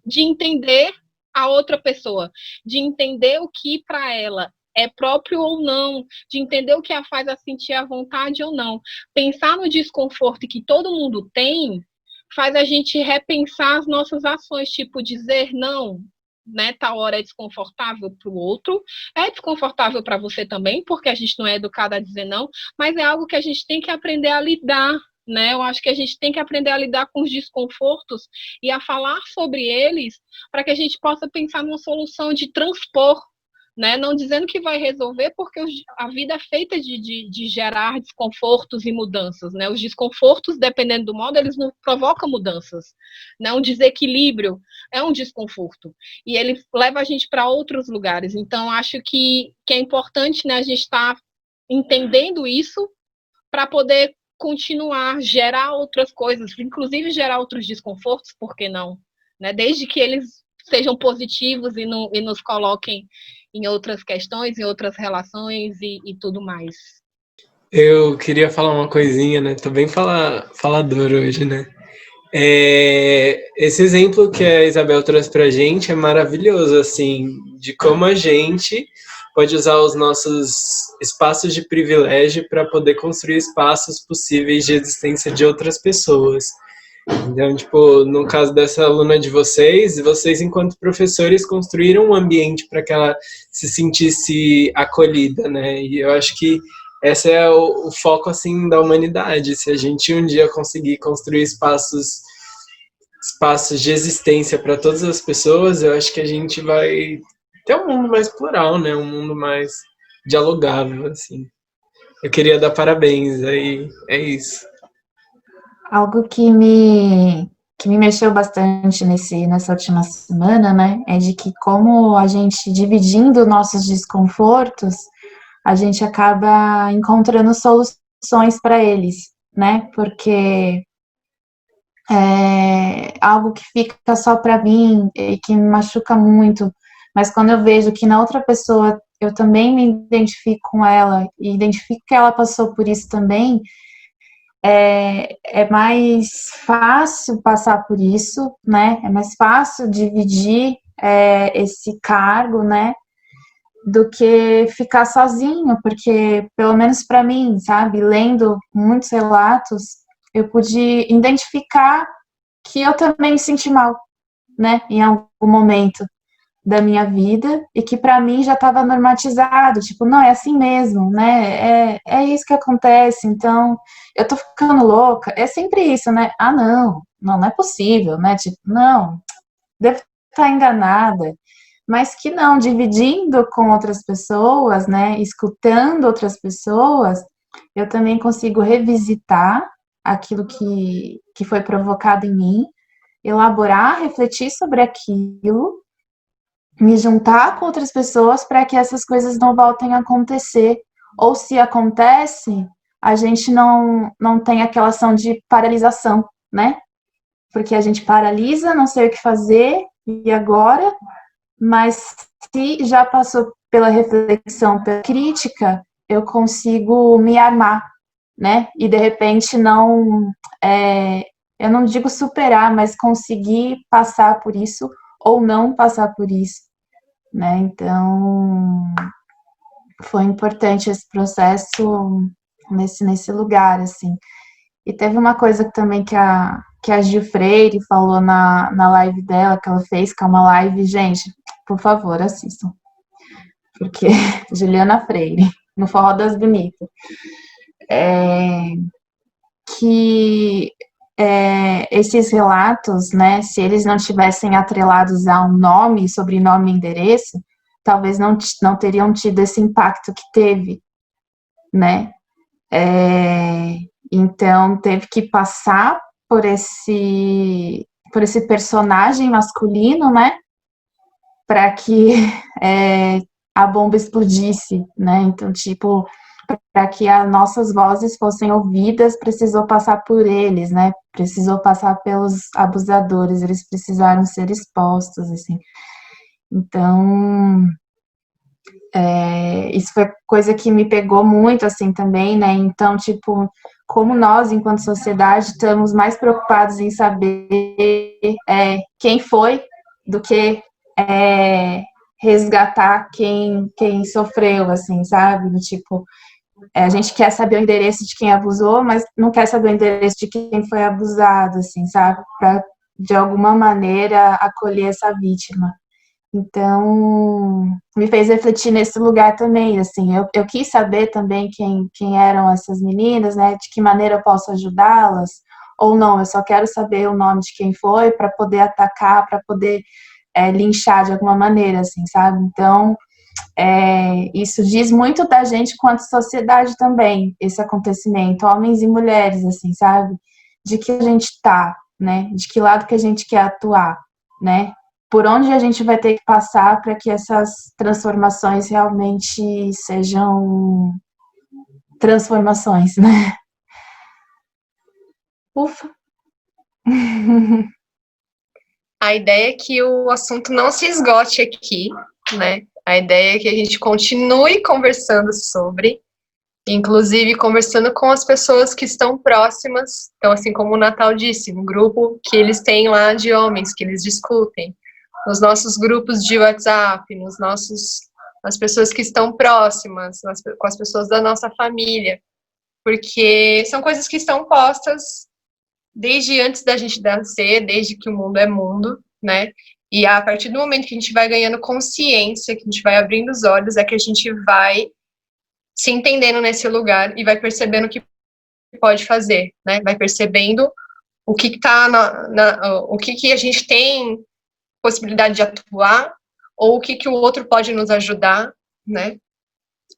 de entender a outra pessoa, de entender o que para ela é próprio ou não, de entender o que a faz a sentir à vontade ou não. Pensar no desconforto que todo mundo tem faz a gente repensar as nossas ações, tipo dizer não, né, tal hora é desconfortável para o outro, é desconfortável para você também, porque a gente não é educado a dizer não, mas é algo que a gente tem que aprender a lidar, né? Eu acho que a gente tem que aprender a lidar com os desconfortos e a falar sobre eles para que a gente possa pensar numa solução de transpor, né? Não dizendo que vai resolver, porque a vida é feita de gerar desconfortos e mudanças, né? Os desconfortos, dependendo do modo, eles não provocam mudanças, né? Um desequilíbrio é um desconforto e ele leva a gente para outros lugares. Então, acho que é importante, né, a gente estar entendendo isso para poder continuar, gerar outras coisas, inclusive gerar outros desconfortos, por que não? Né? Desde que eles sejam positivos e nos coloquem em outras questões, em outras relações e tudo mais. Eu queria falar uma coisinha, né? Tô bem falador hoje, né? Esse exemplo que a Isabel trouxe pra gente é maravilhoso, assim, de como a gente pode usar os nossos espaços de privilégio para poder construir espaços possíveis de existência de outras pessoas. Então, tipo, no caso dessa aluna de vocês, enquanto professores, construíram um ambiente para que ela se sentisse acolhida, né? E eu acho que esse é o foco, assim, da humanidade. Se a gente um dia conseguir construir espaços de existência para todas as pessoas, eu acho que a gente vai ter um mundo mais plural, né? Um mundo mais dialogável, assim. Eu queria dar parabéns, aí é isso. Algo que me mexeu bastante nessa última semana, né, é de que como a gente, dividindo nossos desconfortos, a gente acaba encontrando soluções para eles, né, porque é algo que fica só para mim e que me machuca muito, mas quando eu vejo que na outra pessoa eu também me identifico com ela e identifico que ela passou por isso também, é mais fácil passar por isso, né? É mais fácil dividir esse cargo, né? Do que ficar sozinho, porque, pelo menos para mim, sabe? Lendo muitos relatos, eu pude identificar que eu também me senti mal, né? Em algum momento da minha vida e que para mim já estava normatizado, tipo, não, é assim mesmo, né? É isso que acontece, então eu tô ficando louca, é sempre isso, né? Ah, não é possível, né? Tipo, não, devo estar enganada, mas que não, dividindo com outras pessoas, né? Escutando outras pessoas, eu também consigo revisitar aquilo que foi provocado em mim, elaborar, refletir sobre aquilo, me juntar com outras pessoas para que essas coisas não voltem a acontecer. Ou se acontece, a gente não tem aquela ação de paralisação, né? Porque a gente paralisa, não sei o que fazer, e agora? Mas se já passou pela reflexão, pela crítica, eu consigo me armar, né? E de repente eu não digo superar, mas conseguir passar por isso ou não passar por isso, né? Então, foi importante esse processo nesse lugar, assim. E teve uma coisa também que a Gil Freire falou na live dela, que ela fez, que é uma live, gente, por favor, assistam. Porque Juliana Freire, no Forró das Bonitas, esses relatos, né, se eles não tivessem atrelados a um nome, sobrenome e endereço, talvez não teriam tido esse impacto que teve, né? Então, teve que passar por esse personagem masculino, né, para que a bomba explodisse, né? Então, tipo, para que as nossas vozes fossem ouvidas, precisou passar por eles, né? Precisou passar pelos abusadores, eles precisaram ser expostos, assim. Então, isso foi coisa que me pegou muito, assim, também, né? Então, tipo, como nós, enquanto sociedade, estamos mais preocupados em saber quem foi do que resgatar quem sofreu, assim, sabe? Tipo, a gente quer saber o endereço de quem abusou, mas não quer saber o endereço de quem foi abusado, assim, sabe? Para, de alguma maneira, acolher essa vítima. Então, me fez refletir nesse lugar também, assim, eu quis saber também quem eram essas meninas, né, de que maneira eu posso ajudá-las, ou não, eu só quero saber o nome de quem foi para poder atacar, para poder linchar de alguma maneira, assim, sabe? Então, isso diz muito da gente quanto sociedade também, esse acontecimento, homens e mulheres, assim, sabe? De que a gente tá, né? De que lado que a gente quer atuar, né? Por onde a gente vai ter que passar para que essas transformações realmente sejam transformações, né? Ufa! A ideia é que o assunto não se esgote aqui, né? A ideia é que a gente continue conversando sobre, inclusive conversando com as pessoas que estão próximas. Então, assim como o Natal disse, um grupo que eles têm lá de homens, que eles discutem, nos nossos grupos de WhatsApp, nas pessoas que estão próximas, com as pessoas da nossa família, porque são coisas que estão postas desde antes da gente nascer, desde que o mundo é mundo, né? E a partir do momento que a gente vai ganhando consciência, que a gente vai abrindo os olhos, é que a gente vai se entendendo nesse lugar e vai percebendo o que pode fazer, né? Vai percebendo o que tá o que a gente tem possibilidade de atuar, ou o que o outro pode nos ajudar, né?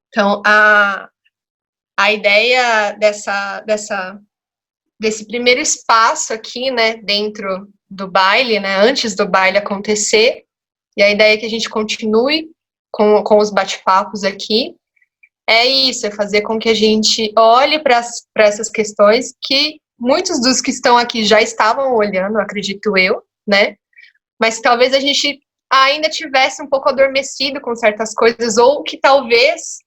Então, a ideia desse primeiro espaço aqui, né, dentro do baile, né, antes do baile acontecer, e a ideia é que a gente continue com os bate-papos aqui, é isso, é fazer com que a gente olhe para essas questões que muitos dos que estão aqui já estavam olhando, acredito eu, né, mas talvez a gente ainda tivesse um pouco adormecido com certas coisas, ou que talvez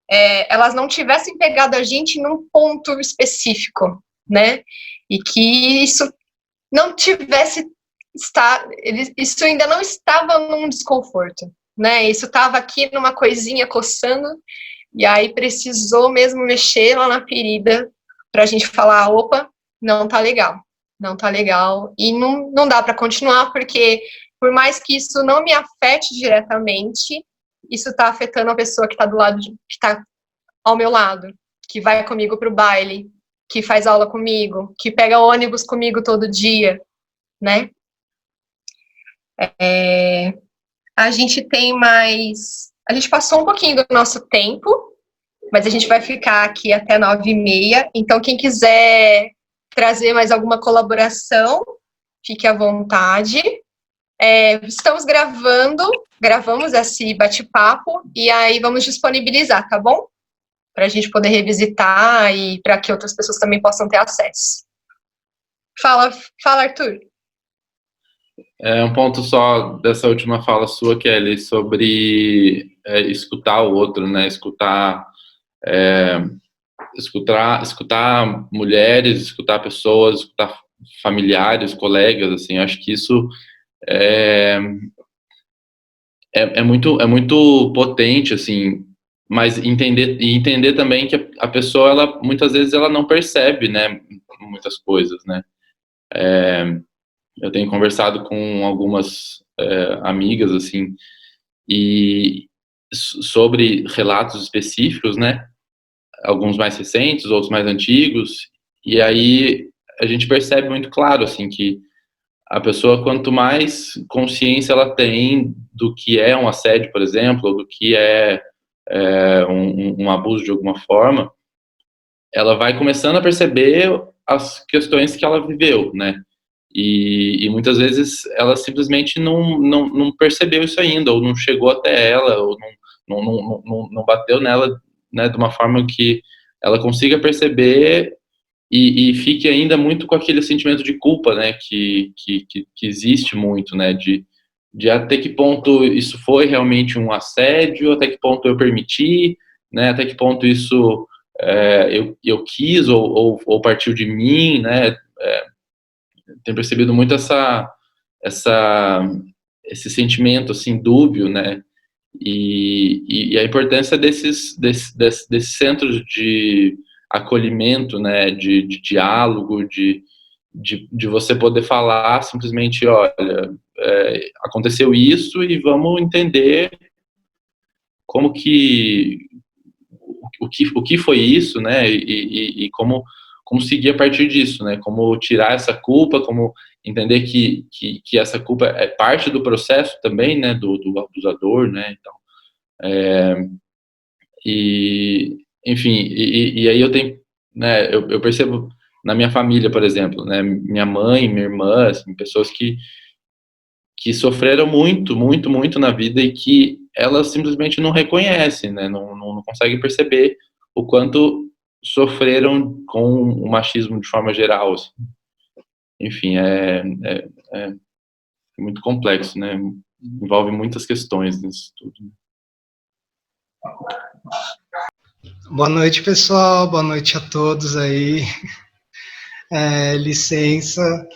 elas não tivessem pegado a gente num ponto específico, né? E que isso não tivesse isso ainda não estava num desconforto, né? Isso estava aqui numa coisinha coçando, e aí precisou mesmo mexer lá na ferida para a gente falar, opa, não tá legal, não tá legal, e não dá para continuar, porque por mais que isso não me afete diretamente, isso está afetando a pessoa que está do lado, que está ao meu lado, que vai comigo para o baile, que faz aula comigo, que pega ônibus comigo todo dia, né? A gente passou um pouquinho do nosso tempo, mas a gente vai ficar aqui até 9h30, então quem quiser trazer mais alguma colaboração, fique à vontade. Estamos gravamos esse bate-papo, e aí vamos disponibilizar, tá bom? Para a gente poder revisitar e para que outras pessoas também possam ter acesso. Fala, Arthur. Um ponto só dessa última fala sua, Kelly, sobre escutar o outro, né? Escutar mulheres, escutar pessoas, escutar familiares, colegas, assim, acho que isso é muito potente, assim, mas entender também que a pessoa, ela muitas vezes ela não percebe, né, muitas coisas, né. Eu tenho conversado com algumas amigas, assim, e sobre relatos específicos, né, alguns mais recentes, outros mais antigos, e aí a gente percebe muito claro, assim, que a pessoa, quanto mais consciência ela tem do que é um assédio, por exemplo, ou do que é um abuso de alguma forma, ela vai começando a perceber as questões que ela viveu, né? E muitas vezes ela simplesmente não percebeu isso ainda, ou não chegou até ela, ou não bateu nela, né, de uma forma que ela consiga perceber e fique ainda muito com aquele sentimento de culpa, né, que existe muito, né, de até que ponto isso foi realmente um assédio, até que ponto eu permiti, né, até que ponto isso eu quis ou partiu de mim, né, tenho percebido muito esse sentimento, assim, dúbio, né, e a importância desses centros de acolhimento, né, de diálogo, de você poder falar simplesmente, olha, aconteceu isso e vamos entender como que o que foi isso, né? E como seguir a partir disso, né? Como tirar essa culpa, como entender que essa culpa é parte do processo também, né? Do abusador, né? Então, enfim, e aí eu tenho, né? Eu percebo na minha família, por exemplo, né? Minha mãe, minha irmã, assim, pessoas que sofreram muito, muito, muito na vida e que elas simplesmente não reconhecem, né? Não conseguem perceber o quanto sofreram com o machismo de forma geral, assim. Enfim, é muito complexo, né? Envolve muitas questões nisso tudo. Boa noite, pessoal. Boa noite a todos aí. Licença.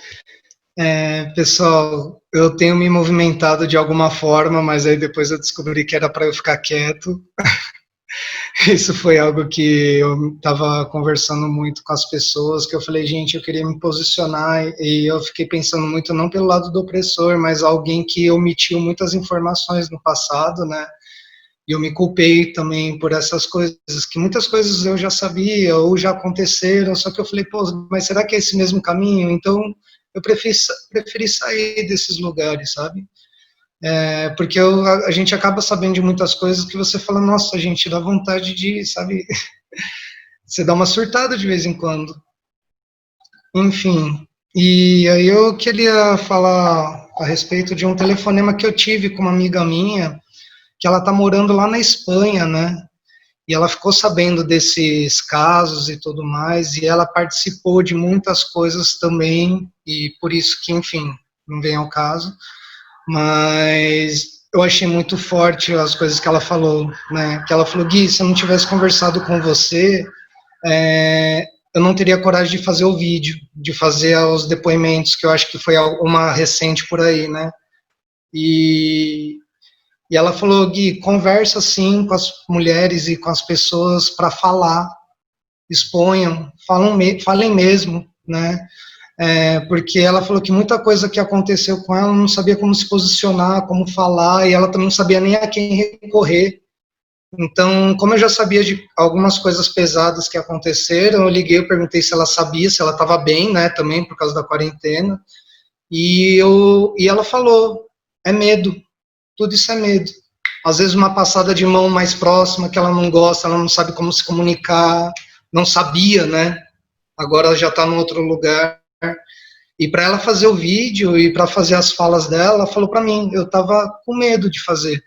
Pessoal, eu tenho me movimentado de alguma forma, mas aí depois eu descobri que era para eu ficar quieto. Isso foi algo que eu estava conversando muito com as pessoas, que eu falei, gente, eu queria me posicionar, e eu fiquei pensando muito não pelo lado do opressor, mas alguém que omitiu muitas informações no passado, né? E eu me culpei também por essas coisas, que muitas coisas eu já sabia ou já aconteceram, só que eu falei, pô, mas será que é esse mesmo caminho? Então eu preferi sair desses lugares, sabe? Porque a gente acaba sabendo de muitas coisas que você fala, nossa, gente, dá vontade de, sabe, você dá uma surtada de vez em quando. Enfim, e aí eu queria falar a respeito de um telefonema que eu tive com uma amiga minha, que ela tá morando lá na Espanha, né, e ela ficou sabendo desses casos e tudo mais, e ela participou de muitas coisas também, e por isso que, enfim, não vem ao caso, mas eu achei muito forte as coisas que ela falou, né? Que ela falou, Gui, se eu não tivesse conversado com você, eu não teria coragem de fazer o vídeo, de fazer os depoimentos, que eu acho que foi uma recente por aí, né? E ela falou, Gui, conversa sim com as mulheres e com as pessoas para falar, exponham, falem mesmo, né? Porque ela falou que muita coisa que aconteceu com ela não sabia como se posicionar, como falar, e ela também não sabia nem a quem recorrer. Então, como eu já sabia de algumas coisas pesadas que aconteceram, eu liguei, eu perguntei se ela sabia, se ela estava bem, né, também por causa da quarentena, e ela falou, é medo, tudo isso é medo. Às vezes uma passada de mão mais próxima que ela não gosta, ela não sabe como se comunicar, não sabia, né, agora ela já está em outro lugar. E para ela fazer o vídeo e para fazer as falas dela, ela falou para mim, eu estava com medo de fazer,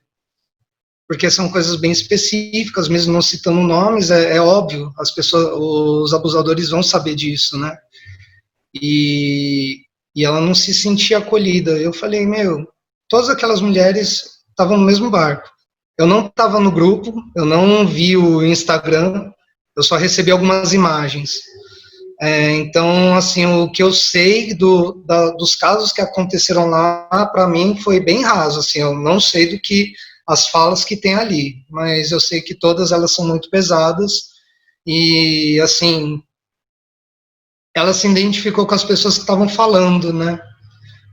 porque são coisas bem específicas, mesmo não citando nomes, é óbvio, as pessoas, os abusadores vão saber disso, né? E ela não se sentia acolhida. Eu falei, meu, todas aquelas mulheres estavam no mesmo barco. Eu não estava no grupo, eu não vi o Instagram, eu só recebi algumas imagens. Então, assim, o que eu sei dos casos que aconteceram lá, para mim, foi bem raso, assim, eu não sei do que as falas que tem ali, mas eu sei que todas elas são muito pesadas, e, assim, ela se identificou com as pessoas que estavam falando, né,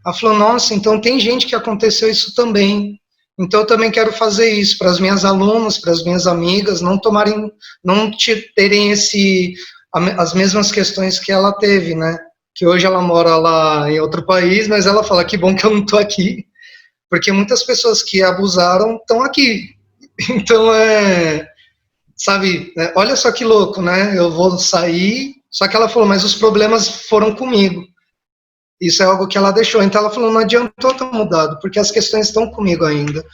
ela falou, nossa, então tem gente que aconteceu isso também, então eu também quero fazer isso para as minhas alunas, para as minhas amigas, não terem as mesmas questões que ela teve, né? Que hoje ela mora lá em outro país, mas ela fala que bom que eu não estou aqui, porque muitas pessoas que abusaram estão aqui. Então, sabe, olha só que louco, né? Eu vou sair, só que ela falou, mas os problemas foram comigo. Isso é algo que ela deixou. Então ela falou, não adiantou ter mudado, porque as questões estão comigo ainda.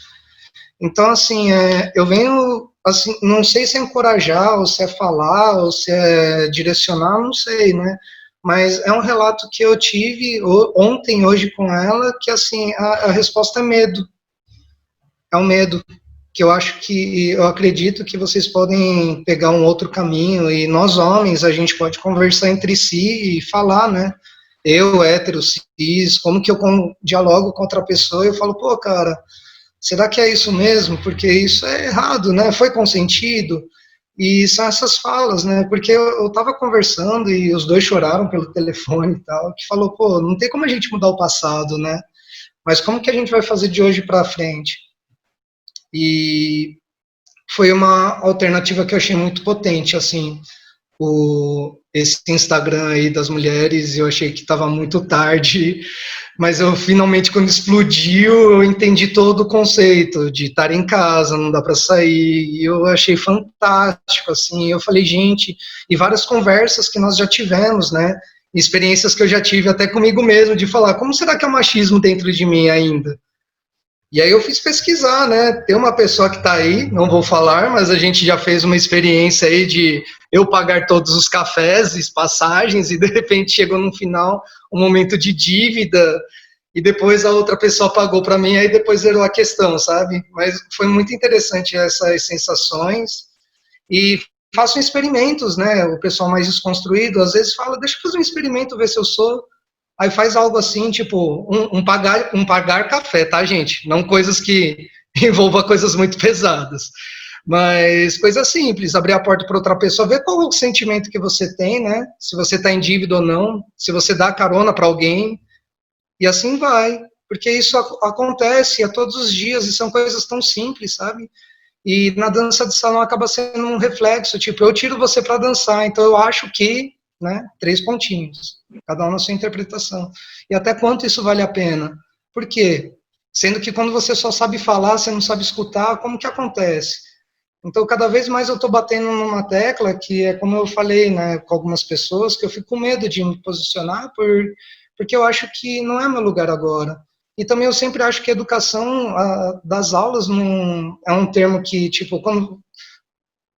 Então, assim, eu venho, assim, não sei se é encorajar, ou se é falar, ou se é direcionar, não sei, né? Mas é um relato que eu tive ontem, hoje com ela, que, assim, a resposta é medo. É um medo, que eu acredito que vocês podem pegar um outro caminho, e nós homens, a gente pode conversar entre si e falar, né? Eu, hétero, cis, como que eu dialogo com outra pessoa, e eu falo, pô, cara, será que é isso mesmo? Porque isso é errado, né? Foi consentido? E são essas falas, né? Porque eu tava conversando e os dois choraram pelo telefone e tal, que falou, pô, não tem como a gente mudar o passado, né? mas como que a gente vai fazer de hoje para frente? E foi uma alternativa que eu achei muito potente, assim, esse Instagram aí das mulheres, eu achei que estava muito tarde, mas eu finalmente, quando explodiu, eu entendi todo o conceito de estar em casa, não dá para sair, e eu achei fantástico, assim, eu falei, gente, e várias conversas que nós já tivemos, né, experiências que eu já tive até comigo mesmo, de falar, como será que é o machismo dentro de mim ainda? E aí eu fiz pesquisar, né? Tem uma pessoa que está aí, não vou falar, mas a gente já fez uma experiência aí de eu pagar todos os cafés e passagens e de repente chegou no final um momento de dívida e depois a outra pessoa pagou para mim, aí depois zerou a questão, sabe? Mas foi muito interessante essas sensações e façam experimentos, né? O pessoal mais desconstruído às vezes fala, deixa eu fazer um experimento, ver se eu sou. Aí faz algo assim, tipo, um pagar café, tá, gente? Não coisas que envolvam coisas muito pesadas. Mas coisa simples, abrir a porta para outra pessoa, ver qual é o sentimento que você tem, né? Se você está em dívida ou não, se você dá carona para alguém, e assim vai. Porque isso acontece a todos os dias, e são coisas tão simples, sabe? E na dança de salão acaba sendo um reflexo, tipo, eu tiro você para dançar, então eu acho que, né, 3 pontinhos, cada um na sua interpretação. E até quanto isso vale a pena? Por quê? Sendo que quando você só sabe falar, você não sabe escutar, como que acontece? Então, cada vez mais eu estou batendo numa tecla que é como eu falei, né, com algumas pessoas, que eu fico com medo de me posicionar porque eu acho que não é meu lugar agora. E também eu sempre acho que educação das aulas não é um termo que, tipo, quando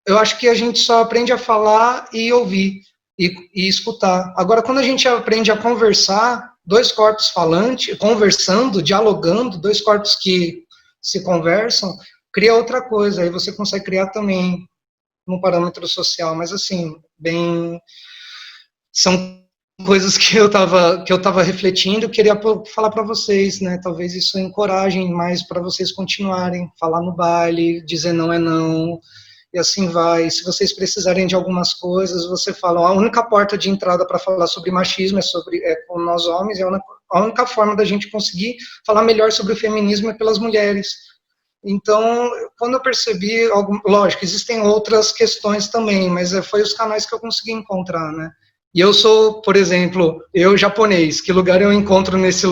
eu acho que a gente só aprende a falar e ouvir e escutar. Agora, quando a gente aprende a conversar, 2 corpos falantes, conversando, dialogando, 2 corpos que se conversam, cria outra coisa, aí você consegue criar também no parâmetro social, mas assim, bem, são coisas que eu tava refletindo, queria falar para vocês, né, talvez isso encorajem mais para vocês continuarem, falar no baile, dizer não é não, e assim vai. Se vocês precisarem de algumas coisas, você fala, a única porta de entrada para falar sobre machismo é com nós homens, a única forma da gente conseguir falar melhor sobre o feminismo é pelas mulheres. Então, quando eu percebi, lógico, existem outras questões também, mas foi os canais que eu consegui encontrar, né? E eu sou, por exemplo, eu japonês, que lugar eu encontro nesse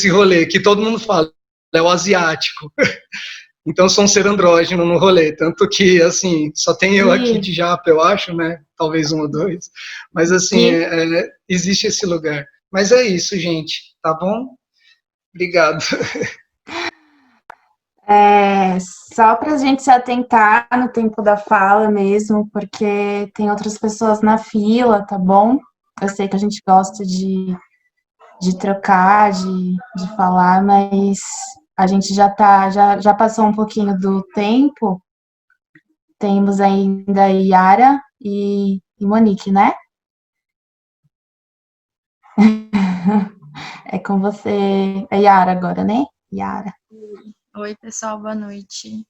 rolê, que todo mundo fala, é o asiático. Então, sou um ser andrógeno no rolê, tanto que, assim, só tem eu aqui de japa, eu acho, né? Talvez 1 ou 2, mas, assim, existe esse lugar. Mas é isso, gente, tá bom? Obrigado. Só para a gente se atentar no tempo da fala mesmo, porque tem outras pessoas na fila, tá bom? Eu sei que a gente gosta de trocar, de falar, mas a gente já passou um pouquinho do tempo. Temos ainda Yara e Monique, né? É com você. É Yara agora, né? Yara. Oi, pessoal, boa noite.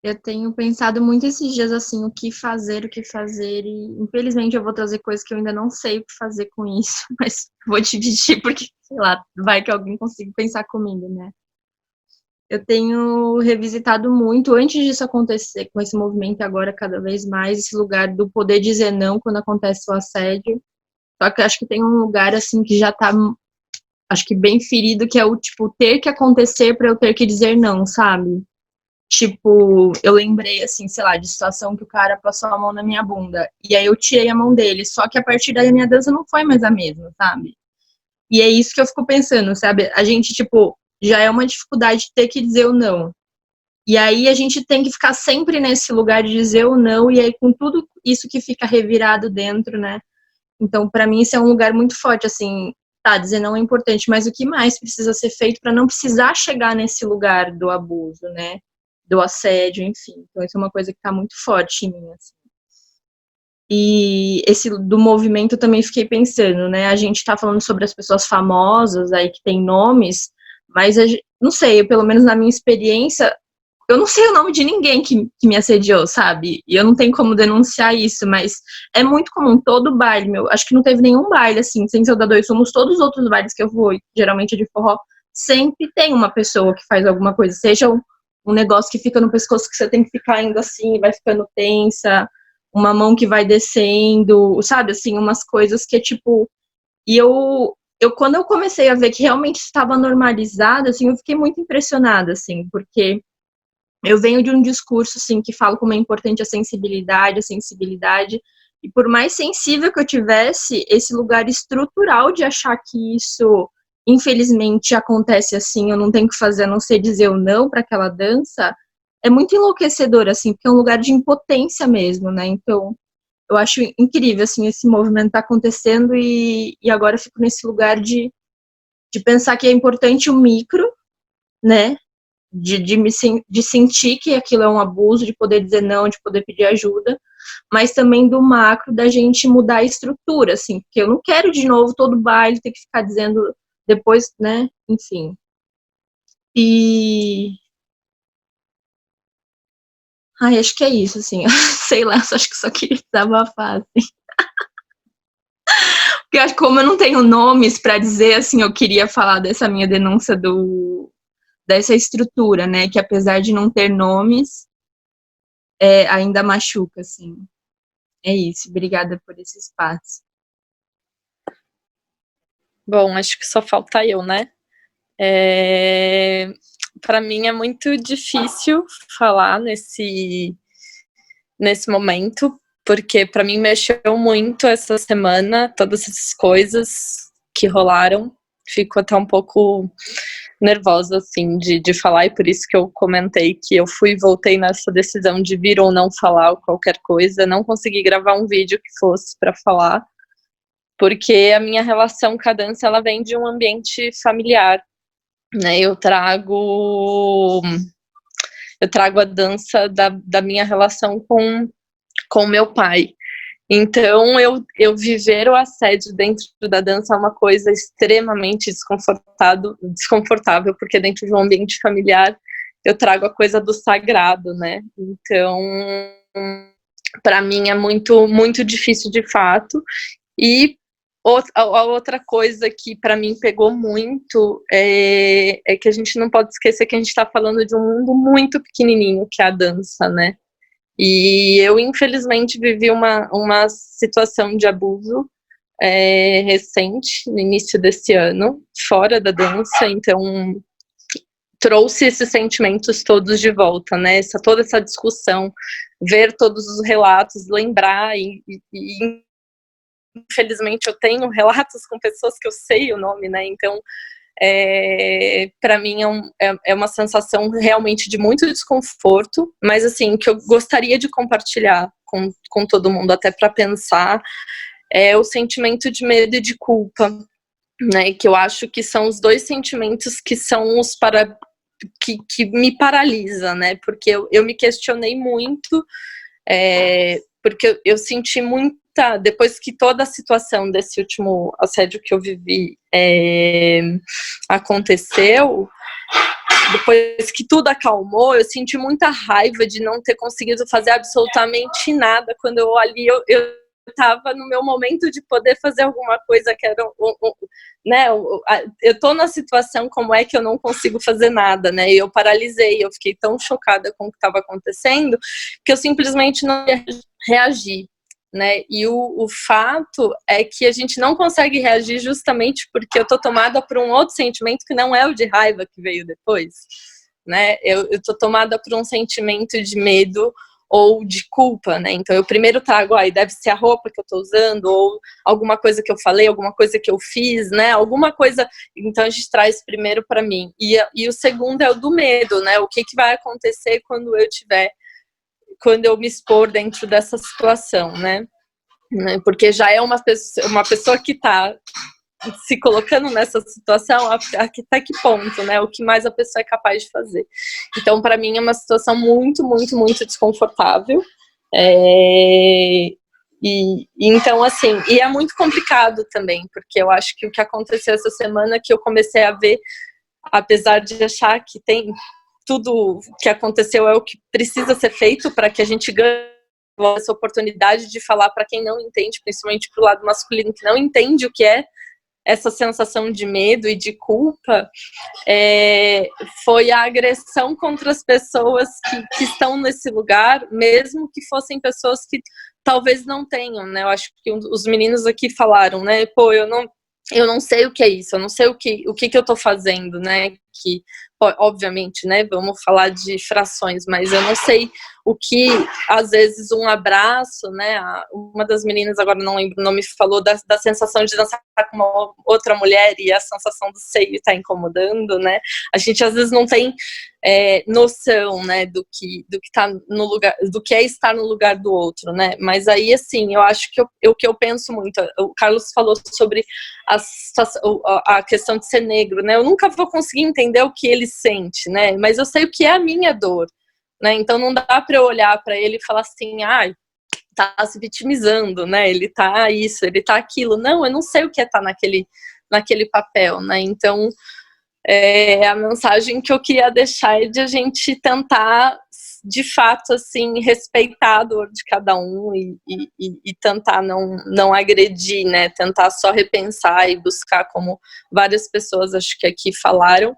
Eu tenho pensado muito esses dias, assim, o que fazer, e infelizmente eu vou trazer coisas que eu ainda não sei o que fazer com isso, mas vou dividir porque, sei lá, vai que alguém consiga pensar comigo, né? Eu tenho revisitado muito, antes disso acontecer, com esse movimento agora cada vez mais, esse lugar do poder dizer não quando acontece o assédio, só que eu acho que tem um lugar, assim, que já tá, acho que bem ferido, que é o, tipo, ter que acontecer pra eu ter que dizer não, sabe? Tipo, eu lembrei, assim, sei lá, de situação que o cara passou a mão na minha bunda, e aí eu tirei a mão dele, só que a partir daí a minha dança não foi mais a mesma, sabe? E é isso que eu fico pensando, sabe? A gente, tipo, já é uma dificuldade ter que dizer o não. E aí a gente tem que ficar sempre nesse lugar de dizer o não, e aí com tudo isso que fica revirado dentro, né? Então, pra mim, isso é um lugar muito forte, assim, tá, dizer não é importante, mas o que mais precisa ser feito pra não precisar chegar nesse lugar do abuso, né? Do assédio, enfim. Então, isso é uma coisa que tá muito forte em mim, assim. E esse do movimento eu também fiquei pensando, né? A gente tá falando sobre as pessoas famosas aí que tem nomes, mas não sei, pelo menos na minha experiência, eu não sei o nome de ninguém que me assediou, sabe? E eu não tenho como denunciar isso, mas é muito comum, todo baile, acho que não teve nenhum baile, assim, sem ser o da Dois Rumos, todos os outros bailes que eu vou, geralmente é de forró, sempre tem uma pessoa que faz alguma coisa, seja um negócio que fica no pescoço que você tem que ficar indo assim, vai ficando tensa, uma mão que vai descendo, sabe, assim, umas coisas que é tipo... E quando eu comecei a ver que realmente estava normalizado, assim, eu fiquei muito impressionada, assim, porque eu venho de um discurso, assim, que fala como é importante a sensibilidade, e por mais sensível que eu tivesse, esse lugar estrutural de achar que isso, infelizmente, acontece assim, eu não tenho que fazer a não ser dizer o não para aquela dança, é muito enlouquecedor, assim, porque é um lugar de impotência mesmo, né? Então, eu acho incrível, assim, esse movimento tá acontecendo e agora eu fico nesse lugar de pensar que é importante o micro, né? De sentir que aquilo é um abuso, de poder dizer não, de poder pedir ajuda, mas também do macro da gente mudar a estrutura, assim, porque eu não quero de novo todo baile ter que ficar dizendo depois, né, enfim. E... Ai, acho que é isso, assim, sei lá, acho que só queria desabafar, assim. Porque como eu não tenho nomes para dizer, assim, eu queria falar dessa minha denúncia dessa estrutura, né, que apesar de não ter nomes, ainda machuca, assim. É isso, obrigada por esse espaço. Bom, acho que só falta eu, né? Para mim é muito difícil falar nesse momento, porque para mim mexeu muito essa semana, todas essas coisas que rolaram. Fico até um pouco nervosa, assim, de falar, e por isso que eu comentei que eu fui e voltei nessa decisão de vir ou não falar ou qualquer coisa. Não consegui gravar um vídeo que fosse para falar, porque a minha relação com a dança, ela vem de um ambiente familiar, né? Eu trago a dança da minha relação com meu pai. Então, eu viver o assédio dentro da dança é uma coisa extremamente desconfortável, porque dentro de um ambiente familiar eu trago a coisa do sagrado, né? Então, para mim é muito, muito difícil de fato. E a outra coisa que para mim pegou muito é que a gente não pode esquecer que a gente está falando de um mundo muito pequenininho, que é a dança, né? E eu, infelizmente, vivi uma situação de abuso recente, no início desse ano, fora da dança, então trouxe esses sentimentos todos de volta, né? Toda essa discussão, ver todos os relatos, lembrar, e infelizmente eu tenho relatos com pessoas que eu sei o nome, né? Então, para mim é uma sensação realmente de muito desconforto, mas assim, que eu gostaria de compartilhar com todo mundo, até para pensar, é o sentimento de medo e de culpa, né? Que eu acho que são os dois sentimentos que são que me paralisa, né? Porque eu me questionei muito, porque eu senti muita, depois que toda a situação desse último assédio que eu vivi aconteceu, depois que tudo acalmou, eu senti muita raiva de não ter conseguido fazer absolutamente nada, quando eu estava no meu momento de poder fazer alguma coisa que era, né, eu tô na situação como é que eu não consigo fazer nada, né, e eu paralisei, eu fiquei tão chocada com o que estava acontecendo, que eu simplesmente não ia reagir, né, e o fato é que a gente não consegue reagir justamente porque eu tô tomada por um outro sentimento que não é o de raiva que veio depois, né, eu tô tomada por um sentimento de medo ou de culpa, né? Então eu primeiro trago, deve ser a roupa que eu tô usando, ou alguma coisa que eu falei, alguma coisa que eu fiz, né? Alguma coisa. Então a gente traz primeiro para mim. E o segundo é o do medo, né? O que vai acontecer quando eu me expor dentro dessa situação, né? Porque já é uma pessoa que tá se colocando nessa situação, até que ponto, né? O que mais a pessoa é capaz de fazer. Então, para mim, é uma situação muito, muito, muito desconfortável. Então, assim, e é muito complicado também, porque eu acho que o que aconteceu essa semana, que eu comecei a ver, apesar de achar que tem tudo que aconteceu é o que precisa ser feito para que a gente ganhe essa oportunidade de falar para quem não entende, principalmente para o lado masculino que não entende o que é essa sensação de medo e de culpa foi a agressão contra as pessoas que estão nesse lugar, mesmo que fossem pessoas que talvez não tenham, né? Eu acho que os meninos aqui falaram, né? Pô, eu não sei o que é isso, eu não sei o que eu tô fazendo, né? Que, obviamente, né? Vamos falar de frações, mas eu não sei o que, às vezes, um abraço, né? Uma das meninas, agora não lembro o nome, falou da sensação de dançar com uma outra mulher e a sensação do seio tá incomodando, né? A gente, às vezes, não tem noção, né? Do que tá no lugar, do que é estar no lugar do outro, né? Mas aí, assim, eu acho que o que eu penso muito, o Carlos falou sobre a questão de ser negro, né? Eu nunca vou conseguir entender o que ele sente, né? Mas eu sei o que é a minha dor, né? Então não dá para eu olhar para ele e falar assim, tá se vitimizando, né? Ele tá isso, ele tá aquilo. Não, eu não sei o que é estar naquele papel, né? Então a mensagem que eu queria deixar é de a gente tentar, de fato, assim, respeitar a dor de cada um e tentar não agredir, né? Tentar só repensar e buscar, como várias pessoas acho que aqui falaram,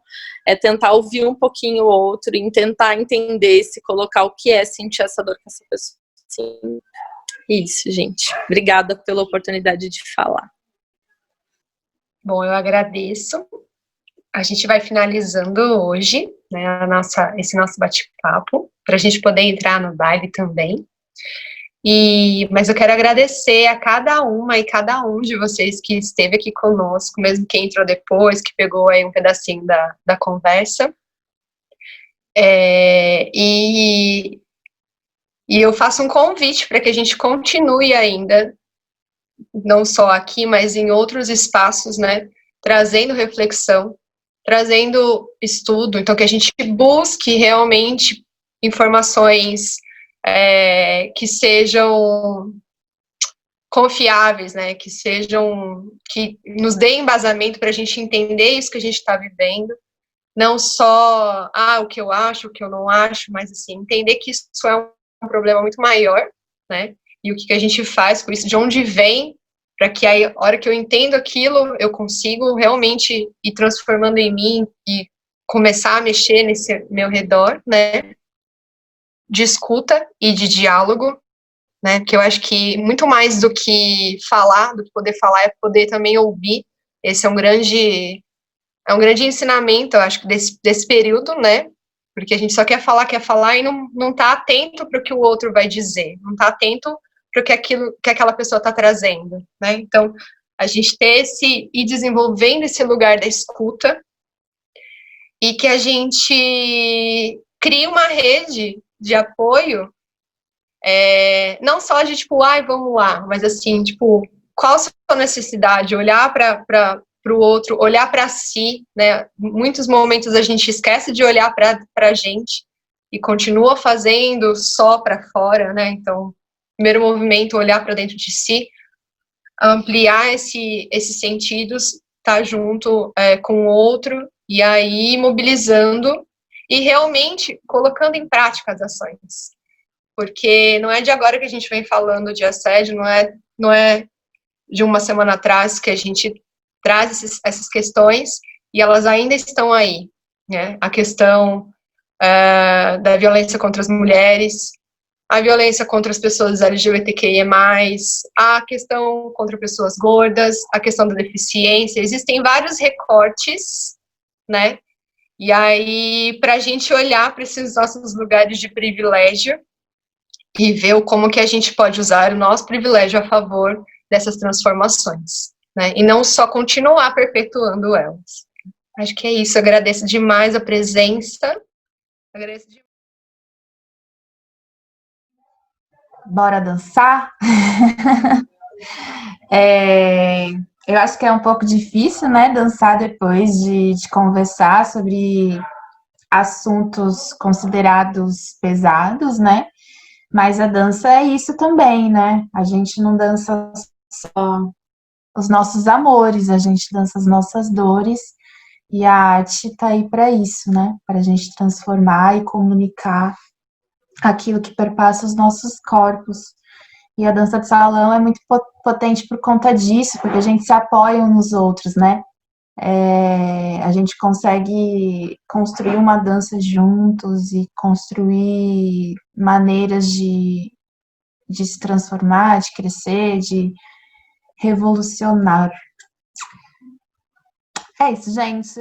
tentar ouvir um pouquinho o outro e tentar entender, se colocar o que é sentir essa dor com essa pessoa. Sim. Isso, gente. Obrigada pela oportunidade de falar. Bom, eu agradeço. A gente vai finalizando hoje, né, esse nosso bate-papo, para a gente poder entrar no baile também. Mas eu quero agradecer a cada uma e cada um de vocês que esteve aqui conosco, mesmo quem entrou depois, que pegou aí um pedacinho da conversa. E eu faço um convite para que a gente continue ainda, não só aqui, mas em outros espaços, né, trazendo reflexão, trazendo estudo, então que a gente busque realmente informações que sejam confiáveis, né, que nos deem embasamento para a gente entender isso que a gente está vivendo, não só o que eu acho, o que eu não acho, mas assim, entender que isso é um problema muito maior, né, e o que a gente faz com isso, de onde vem, para que aí, a hora que eu entendo aquilo, eu consigo realmente ir transformando em mim e começar a mexer nesse meu redor, né, de escuta e de diálogo, né, porque eu acho que muito mais do que falar, do que poder falar, é poder também ouvir. Esse é um grande ensinamento, eu acho, desse período, né, porque a gente só quer falar e não tá atento para o que o outro vai dizer, não tá atento para o que aquela pessoa está trazendo, né? Então, a gente ir desenvolvendo esse lugar da escuta e que a gente crie uma rede de apoio, não só de tipo, vamos lá, mas assim, tipo, qual a sua necessidade? Olhar para o outro, olhar para si, né? Muitos momentos a gente esquece de olhar para a gente e continua fazendo só para fora, né? Então, primeiro movimento, olhar para dentro de si, ampliar esses sentidos, estar junto com o outro, e aí mobilizando e realmente colocando em prática as ações. Porque não é de agora que a gente vem falando de assédio, não é de uma semana atrás que a gente traz essas questões, e elas ainda estão aí, né? A questão da violência contra as mulheres, a violência contra as pessoas LGBTQIA+, a questão contra pessoas gordas, a questão da deficiência, existem vários recortes, né, e aí, para a gente olhar para esses nossos lugares de privilégio e ver como que a gente pode usar o nosso privilégio a favor dessas transformações, né, e não só continuar perpetuando elas. Acho que é isso, eu agradeço demais a presença, agradeço demais. Bora dançar? Eu acho que é um pouco difícil, né, dançar depois de conversar sobre assuntos considerados pesados, né? Mas a dança é isso também, né? A gente não dança só os nossos amores, a gente dança as nossas dores, e a arte tá aí para isso, né? Para a gente transformar e comunicar aquilo que perpassa os nossos corpos. E a dança de salão é muito potente por conta disso, porque a gente se apoia uns nos outros, né? A gente consegue construir uma dança juntos e construir maneiras de se transformar, de crescer, de revolucionar. É isso, gente.